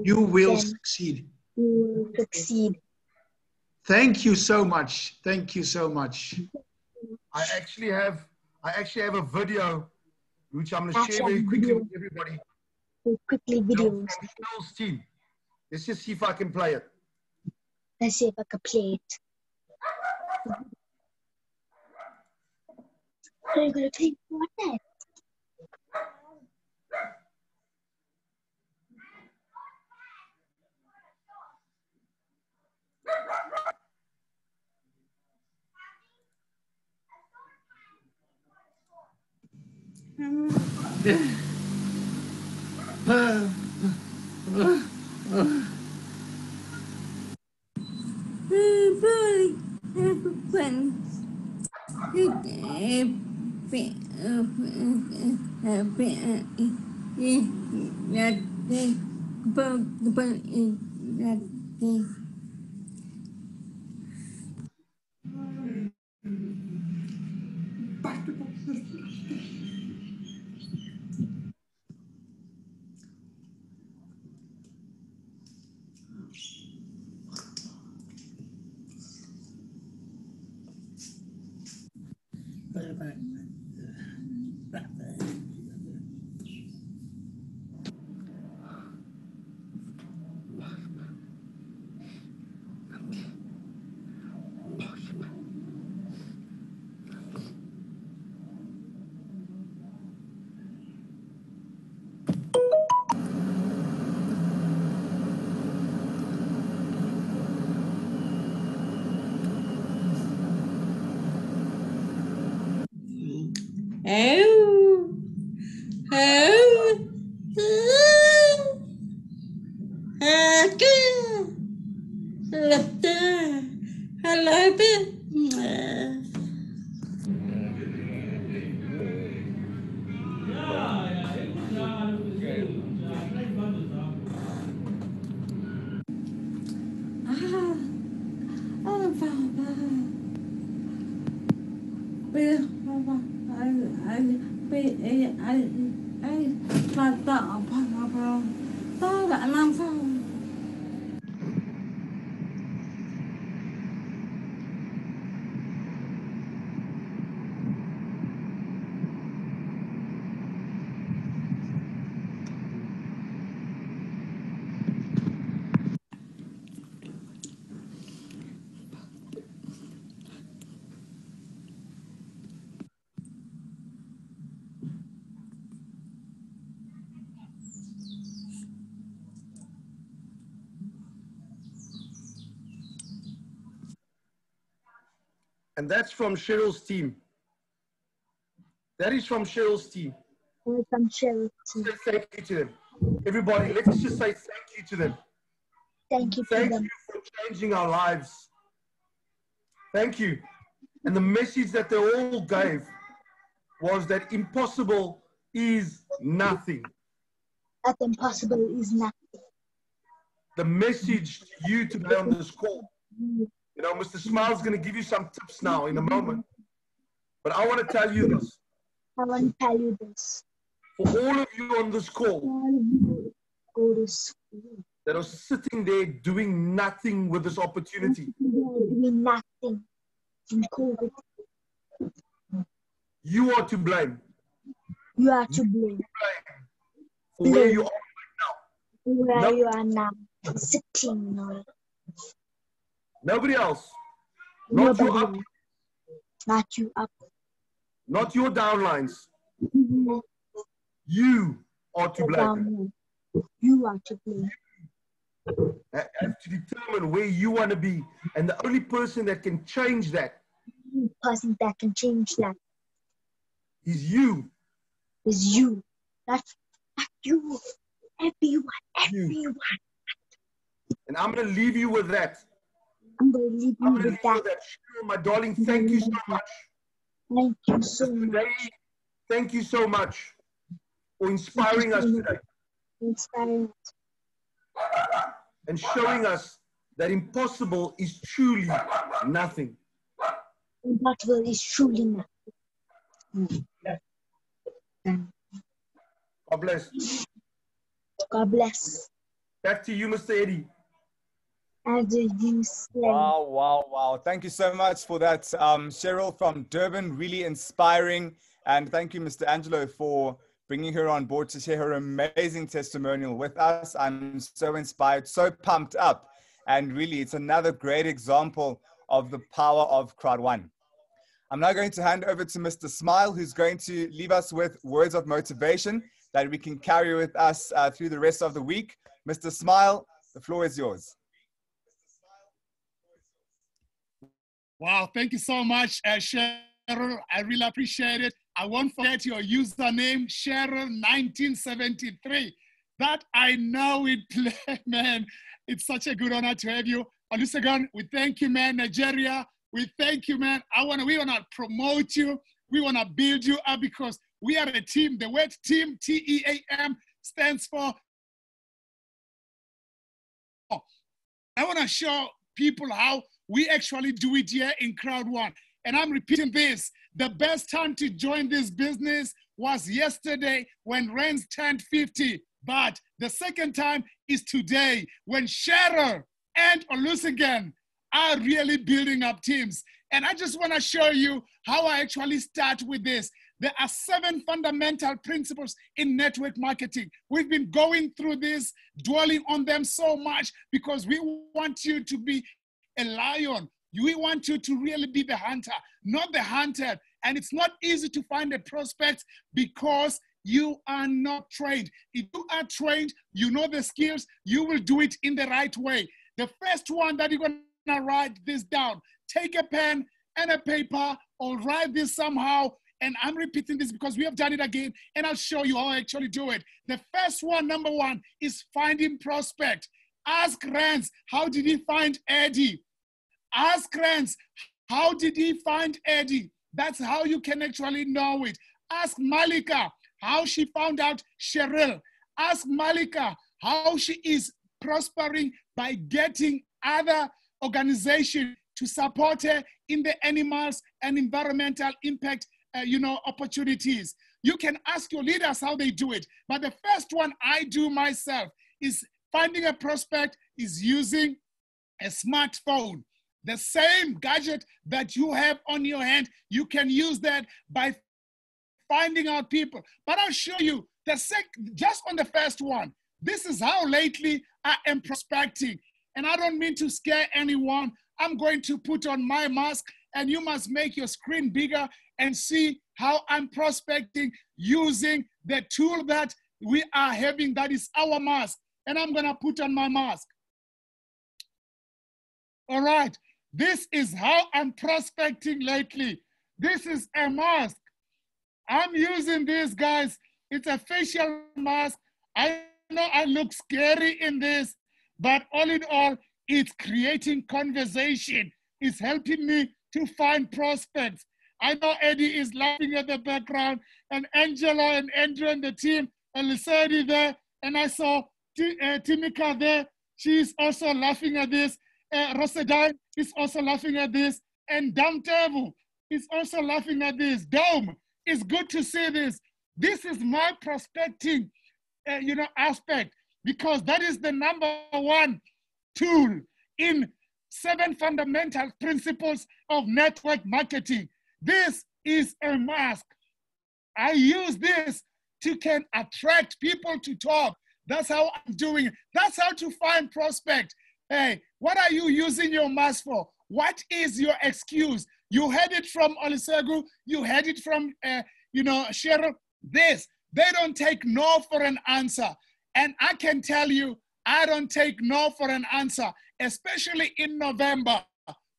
Speaker 2: you will succeed.
Speaker 13: You will succeed.
Speaker 2: Thank you so much. Thank you so much.
Speaker 6: I actually have a video which I'm going to share very quickly with everybody.
Speaker 13: Videos.
Speaker 6: Team. Let's just see if I can play it.
Speaker 13: Let's see if I can play it. Are you going to play Fortnite?
Speaker 6: And that's from Cheryl's team. That is from Cheryl's team.
Speaker 13: From Cheryl's team.
Speaker 6: Say thank you to them. Everybody, let's just say thank you to them.
Speaker 13: Thank you to them.
Speaker 6: Thank you for changing our lives. Thank you. And the message that they all gave was that impossible is nothing.
Speaker 13: That impossible is nothing.
Speaker 6: The message to you today on this call, you know, Mr. Smile's going to give you some tips now in a moment. But I want to tell you this.
Speaker 13: I want to tell you this.
Speaker 6: For all of you on this call
Speaker 13: Go to school.
Speaker 6: that are sitting there doing nothing with this opportunity,
Speaker 13: Doing nothing in COVID.
Speaker 6: you are to blame.
Speaker 13: You are to blame.
Speaker 6: For where you are right now.
Speaker 13: Where you are now. Sitting now.
Speaker 6: Nobody else. Not
Speaker 13: Nobody
Speaker 6: your up.
Speaker 13: else. Not you up.
Speaker 6: Not your downlines. You are to blame.
Speaker 13: You are to blame.
Speaker 6: Have to determine where you want to be. And the only person that can change that is you.
Speaker 13: Is you. That's you. Everyone.
Speaker 6: And I'm going to leave you with that.
Speaker 13: I'm going to leave you with that.
Speaker 6: Cheryl, my darling, thank you so much.
Speaker 13: Thank you so much.
Speaker 6: Thank you so much for inspiring us today.
Speaker 13: Inspiring us.
Speaker 6: And showing us that impossible is truly nothing.
Speaker 13: Impossible is truly nothing.
Speaker 6: God bless.
Speaker 13: God bless.
Speaker 6: Back to you, Mr. Eddie.
Speaker 1: Wow, wow, wow. Thank you so much for that, Cheryl from Durban, really inspiring. And thank you, Mr. Angelo, for bringing her on board to share her amazing testimonial with us. I'm so inspired, so pumped up. And really, it's another great example of the power of Crowd1. I'm now going to hand over to Mr. Smile, who's going to leave us with words of motivation that we can carry with us through the rest of the week. Mr. Smile, the floor is yours.
Speaker 5: Wow, thank you so much, Cheryl. I really appreciate it. I won't forget your username, Cheryl1973. That I know it, man. It's such a good honor to have you. Olusegun, we thank you, man. Nigeria, we thank you, man. We want to promote you. We want to build you up because we are a team. The word team, T-E-A-M, stands for. I want to show people how we actually do it here in Crowd1. And I'm repeating this. The best time to join this business was yesterday when Renz turned 50. But the second time is today when Cheryl and Olusegun are really building up teams. And I just want to show you how I actually start with this. There are 7 fundamental principles in network marketing. We've been going through this, dwelling on them so much because we want you to be a lion. We want you to really be the hunter, not the hunted. And it's not easy to find a prospect because you are not trained. If you are trained, you know the skills, you will do it in the right way. The first one that you're going to write this down, take a pen and a paper or write this somehow. And I'm repeating this because we have done it again, and I'll show you how I actually do it. The first one, number 1, is finding prospect. Ask Renz, how did he find Eddie? Ask Renz, how did he find Eddie? That's how you can actually know it. Ask Malika how she found out Cheryl. Ask Malika how she is prospering by getting other organizations to support her in the animals and environmental impact opportunities. You can ask your leaders how they do it. But the first one I do myself is finding a prospect is using a smartphone. The same gadget that you have on your hand, you can use that by finding out people. But I'll show you just on the first one. This is how lately I am prospecting. And I don't mean to scare anyone. I'm going to put on my mask and you must make your screen bigger and see how I'm prospecting using the tool that we are having, that is our mask. And I'm gonna put on my mask. All right. This is how I'm prospecting lately. This is a mask. I'm using this, guys. It's a facial mask. I know I look scary in this, but all in all, it's creating conversation. It's helping me to find prospects. I know Eddie is laughing at the background, and Angela and Andrew and the team, and Lisadi there, and I saw Timika there. She's also laughing at this. Rosedine is also laughing at this. And Damtevu is also laughing at this. Dome, it's good to see this. This is my prospecting aspect, because that is the #1 tool in 7 fundamental principles of network marketing. This is a mask. I use this to can attract people to talk. That's how I'm doing it. That's how to find prospect. Hey, what are you using your mask for? What is your excuse? You heard it from Olusegun. You heard it from, Cheryl. They don't take no for an answer. And I can tell you, I don't take no for an answer, especially in November.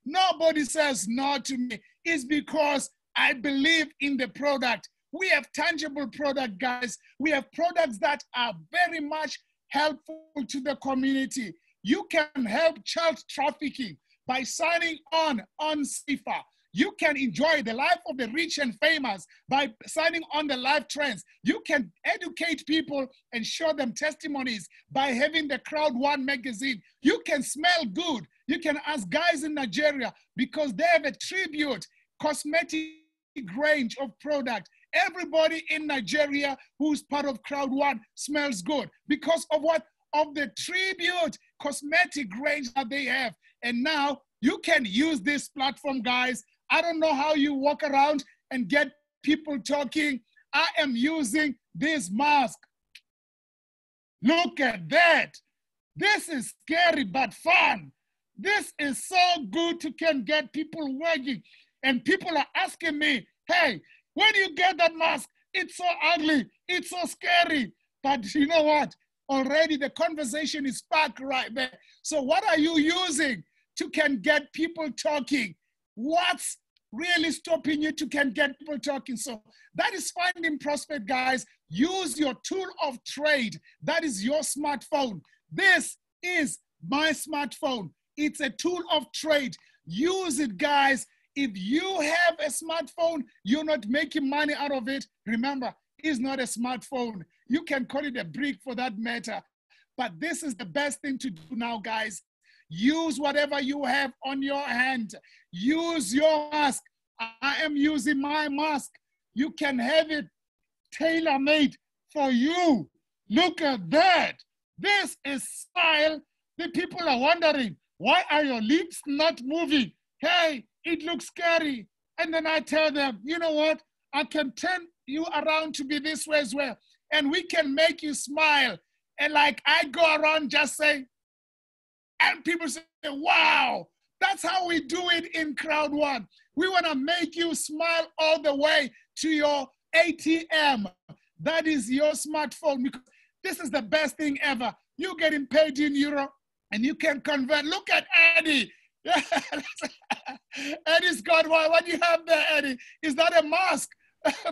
Speaker 5: Nobody says no to me. It's because I believe in the product. We have tangible product, guys. We have products that are very much helpful to the community. You can help child trafficking by signing on CIFA. You can enjoy the life of the rich and famous by signing on the life trends. You can educate people and show them testimonies by having the Crowd1 magazine. You can smell good. You can ask guys in Nigeria, because they have a tribute cosmetic range of product. Everybody in Nigeria who's part of Crowd1 smells good because of what? Of the tribute cosmetic range that they have. And now you can use this platform, guys. I don't know how you walk around and get people talking. I am using this mask. Look at that. This is scary but fun. This is so good to can get people working. And people are asking me, hey, when you get that mask, it's so ugly, it's so scary. But you know what? Already the conversation is sparked right there. So what are you using to can get people talking? What's really stopping you to can get people talking? So that is finding prospect, guys. Use your tool of trade. That is your smartphone. This is my smartphone. It's a tool of trade. Use it, guys. If you have a smartphone, you're not making money out of it. Remember, it's not a smartphone. You can call it a brick for that matter. But this is the best thing to do now, guys. Use whatever you have on your hand. Use your mask. I am using my mask. You can have it tailor-made for you. Look at that. This is style. The people are wondering, why are your lips not moving? Hey, it looks scary. And then I tell them, you know what? I can turn you around to be this way as well. And we can make you smile. And like I go around just saying, and people say, wow, that's how we do it in Crowd1. We want to make you smile all the way to your ATM. That is your smartphone, because this is the best thing ever. You're getting paid in euro and you can convert. Look at Eddie. Eddie's got one. What do you have there, Eddie? Is that a mask?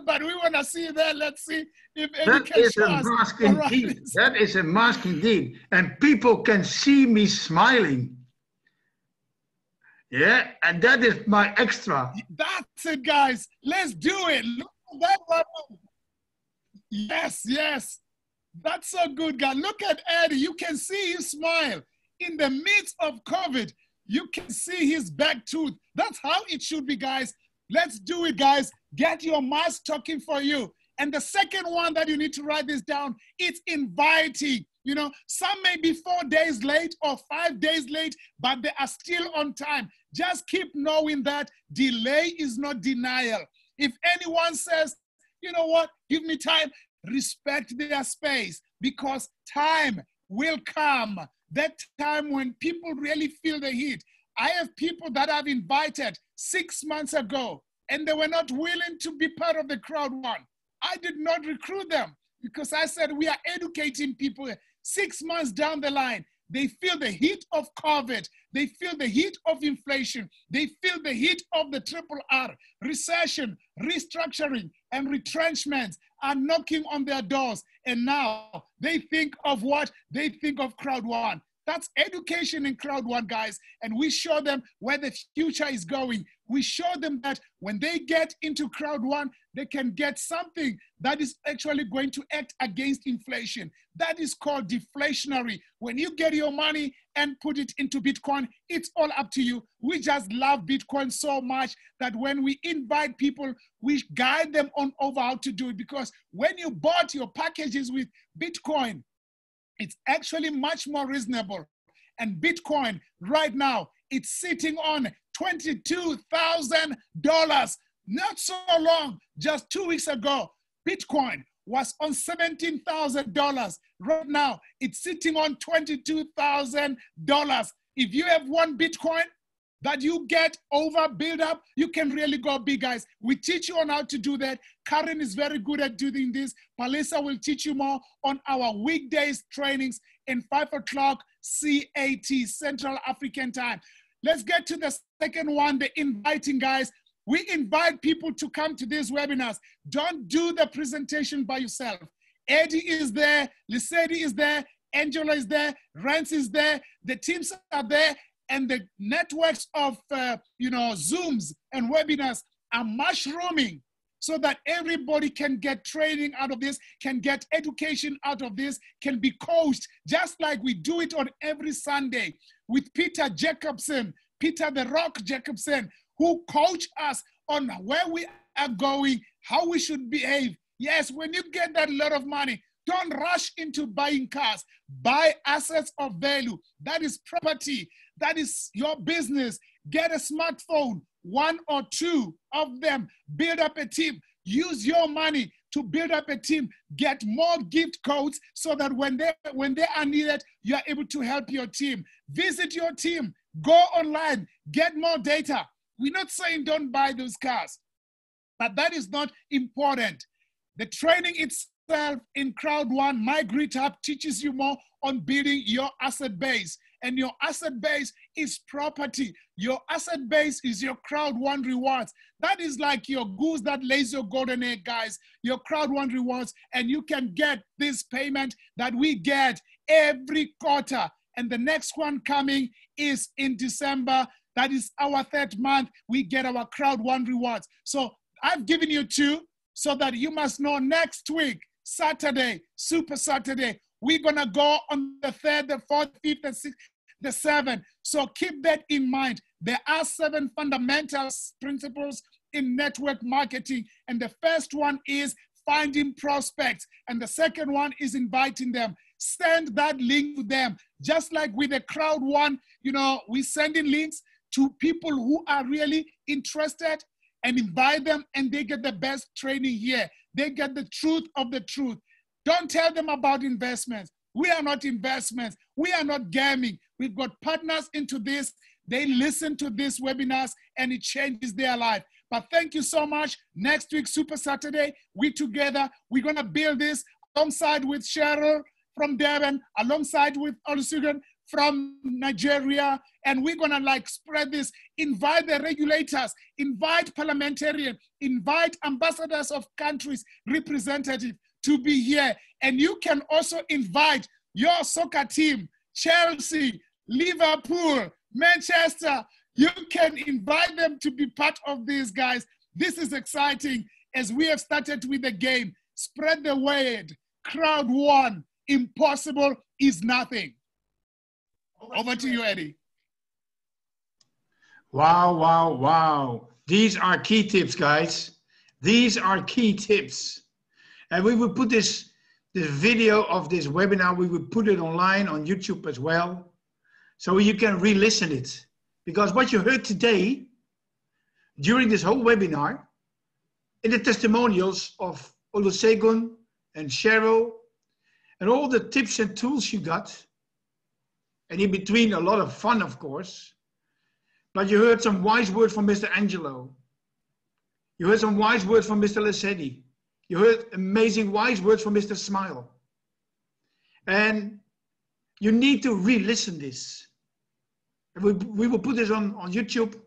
Speaker 5: But we want to see that. Let's see if Eddie can show us.
Speaker 2: Mask indeed. That is a mask indeed. And people can see me smiling. Yeah, and that is my extra.
Speaker 5: That's it, guys. Let's do it. Look at that one. Yes, yes. That's so good, guys. Look at Eddie. You can see his smile. In the midst of COVID, you can see his back tooth. That's how it should be, guys. Let's do it, guys. Get your mask talking for you. And the second one that you need to write this down, it's inviting. You know, some may be 4 days late or 5 days late, but they are still on time. Just keep knowing that delay is not denial. If anyone says, you know what, give me time, respect their space, because time will come. That time when people really feel the heat. I have people that I've invited 6 months ago, and they were not willing to be part of the Crowd1. I did not recruit them because I said we are educating people. 6 months down the line, They feel the heat of COVID. They feel the heat of inflation. They feel the heat of the triple R. Recession, restructuring, and retrenchments are knocking on their doors. And now they think of what? They think of Crowd1. That's education in Crowd1, guys. And we show them where the future is going. We show them that when they get into Crowd1, they can get something that is actually going to act against inflation. That is called deflationary. When you get your money and put it into Bitcoin, it's all up to you. We just love Bitcoin so much that when we invite people, we guide them on over how to do it. Because when you bought your packages with Bitcoin, it's actually much more reasonable. And Bitcoin right now, it's sitting on $22,000. Not so long, just 2 weeks ago, Bitcoin was on $17,000. Right now, it's sitting on $22,000. If you have one Bitcoin that you get over, build up, you can really go big, guys. We teach you on how to do that. Karen is very good at doing this. Palisa will teach you more on our weekdays trainings in 5 o'clock CAT, Central African Time. Let's get to the second one, the inviting, guys. We invite people to come to these webinars. Don't do the presentation by yourself. Eddie is there, Lisedi is there, Angela is there, Rance is there, the teams are there, and the networks of Zooms and webinars are mushrooming so that everybody can get training out of this, can get education out of this, can be coached, just like we do it on every Sunday with Peter Jacobson, Peter the Rock Jacobson, who coach us on where we are going, how we should behave. Yes, when you get that lot of money, don't rush into buying cars. Buy assets of value. That is property. That is your business. Get a smartphone, 1 or 2 of them. Build up a team. Use your money to build up a team. Get more gift codes so that when they are needed, you are able to help your team. Visit your team. Go online. Get more data. We're not saying don't buy those cars, but that is not important. The training itself in Crowd1, my Grid Hub, teaches you more on building your asset base. And your asset base is property. Your asset base is your Crowd1 rewards. That is like your goose that lays your golden egg, guys. Your Crowd1 rewards, and you can get this payment that we get every quarter. And the next one coming is in December. That is our 3rd month. We get our Crowd1 rewards. So I've given you 2 so that you must know next week, Saturday, Super Saturday, we're going to go on the 3rd, the 4th, 5th, the 6th, the 7th. So keep that in mind. There are 7 fundamental principles in network marketing. And the first one is finding prospects. And the second one is inviting them. Send that link to them. Just like with the Crowd1, we send in links to people who are really interested and invite them, and they get the best training here. They get the truth of the truth. Don't tell them about investments. We are not investments. We are not gaming. We've got partners into this. They listen to these webinars and it changes their life. But thank you so much. Next week, Super Saturday, we together, we're going to build this alongside with Cheryl from Devon, alongside with Olusegun from Nigeria, and we're gonna spread this, invite the regulators, invite parliamentarians, invite ambassadors of countries, representatives to be here. And you can also invite your soccer team, Chelsea, Liverpool, Manchester. You can invite them to be part of this, guys. This is exciting as we have started with the game. Spread the word. Crowd1, impossible is nothing. Over to you, Eddie.
Speaker 2: Wow, wow, wow. These are key tips, guys. These are key tips. And we will put this video of this webinar, we will put it online on YouTube as well, so you can re-listen it. Because what you heard today, during this whole webinar, in the testimonials of Olusegun and Cheryl, and all the tips and tools you got, and in between a lot of fun, of course, but you heard some wise words from Mr. Angelo. You heard some wise words from Mr. Lesedi. You heard amazing wise words from Mr. Smile. And You need to re-listen this. We will put this on YouTube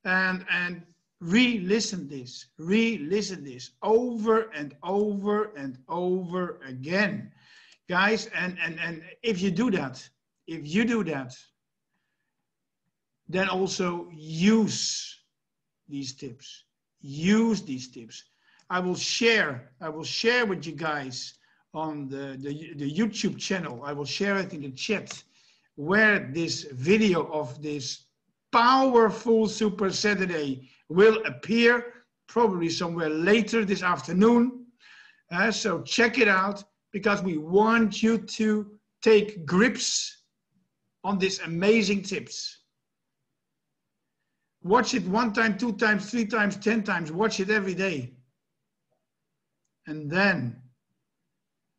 Speaker 2: and re-listen this over and over and over again, guys. And if you do that, then also use these tips. Use these tips. I will share with you guys on the YouTube channel. I will share it in the chat where this video of this powerful Super Saturday will appear, probably somewhere later this afternoon. So check it out, because we want you to take grips on these amazing tips. Watch it 1 time, 2 times, 3 times, 10 times. Watch it every day. And then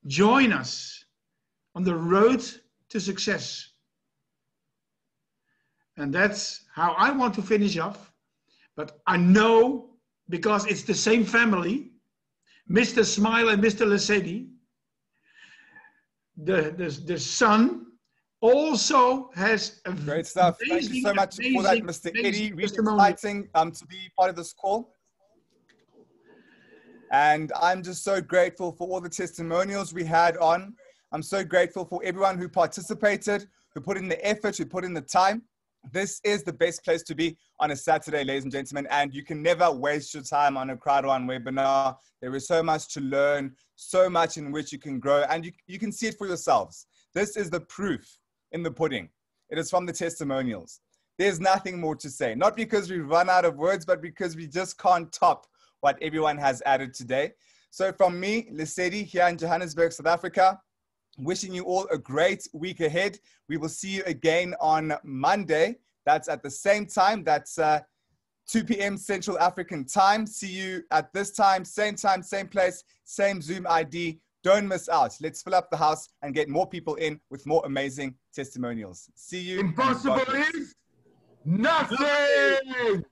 Speaker 2: join us on the road to success. And that's how I want to finish off. But I know, because it's the same family, Mr. Smile and Mr. Lesedi, the son also has a
Speaker 1: great stuff. Thank you so much for that, Mr. Eddie. Really exciting to be part of this call. And I'm just so grateful for all the testimonials we had on. I'm so grateful for everyone who participated, who put in the effort, who put in the time. This is the best place to be on a Saturday, ladies and gentlemen, and you can never waste your time on a Crowd1 webinar. There is so much to learn, so much in which you can grow, and you can see it for yourselves. This is the proof in the pudding. It is from the testimonials. There's nothing more to say, not because we've run out of words, but because we just can't top what everyone has added today. So from me, Lesedi, here in Johannesburg, South Africa, wishing you all a great week ahead. We will see you again on Monday. That's at the same time. That's 2 p.m. Central African time. See you at this time, same place, same Zoom ID. Don't miss out. Let's fill up the house and get more people in with more amazing testimonials. See you.
Speaker 6: Impossible is nothing.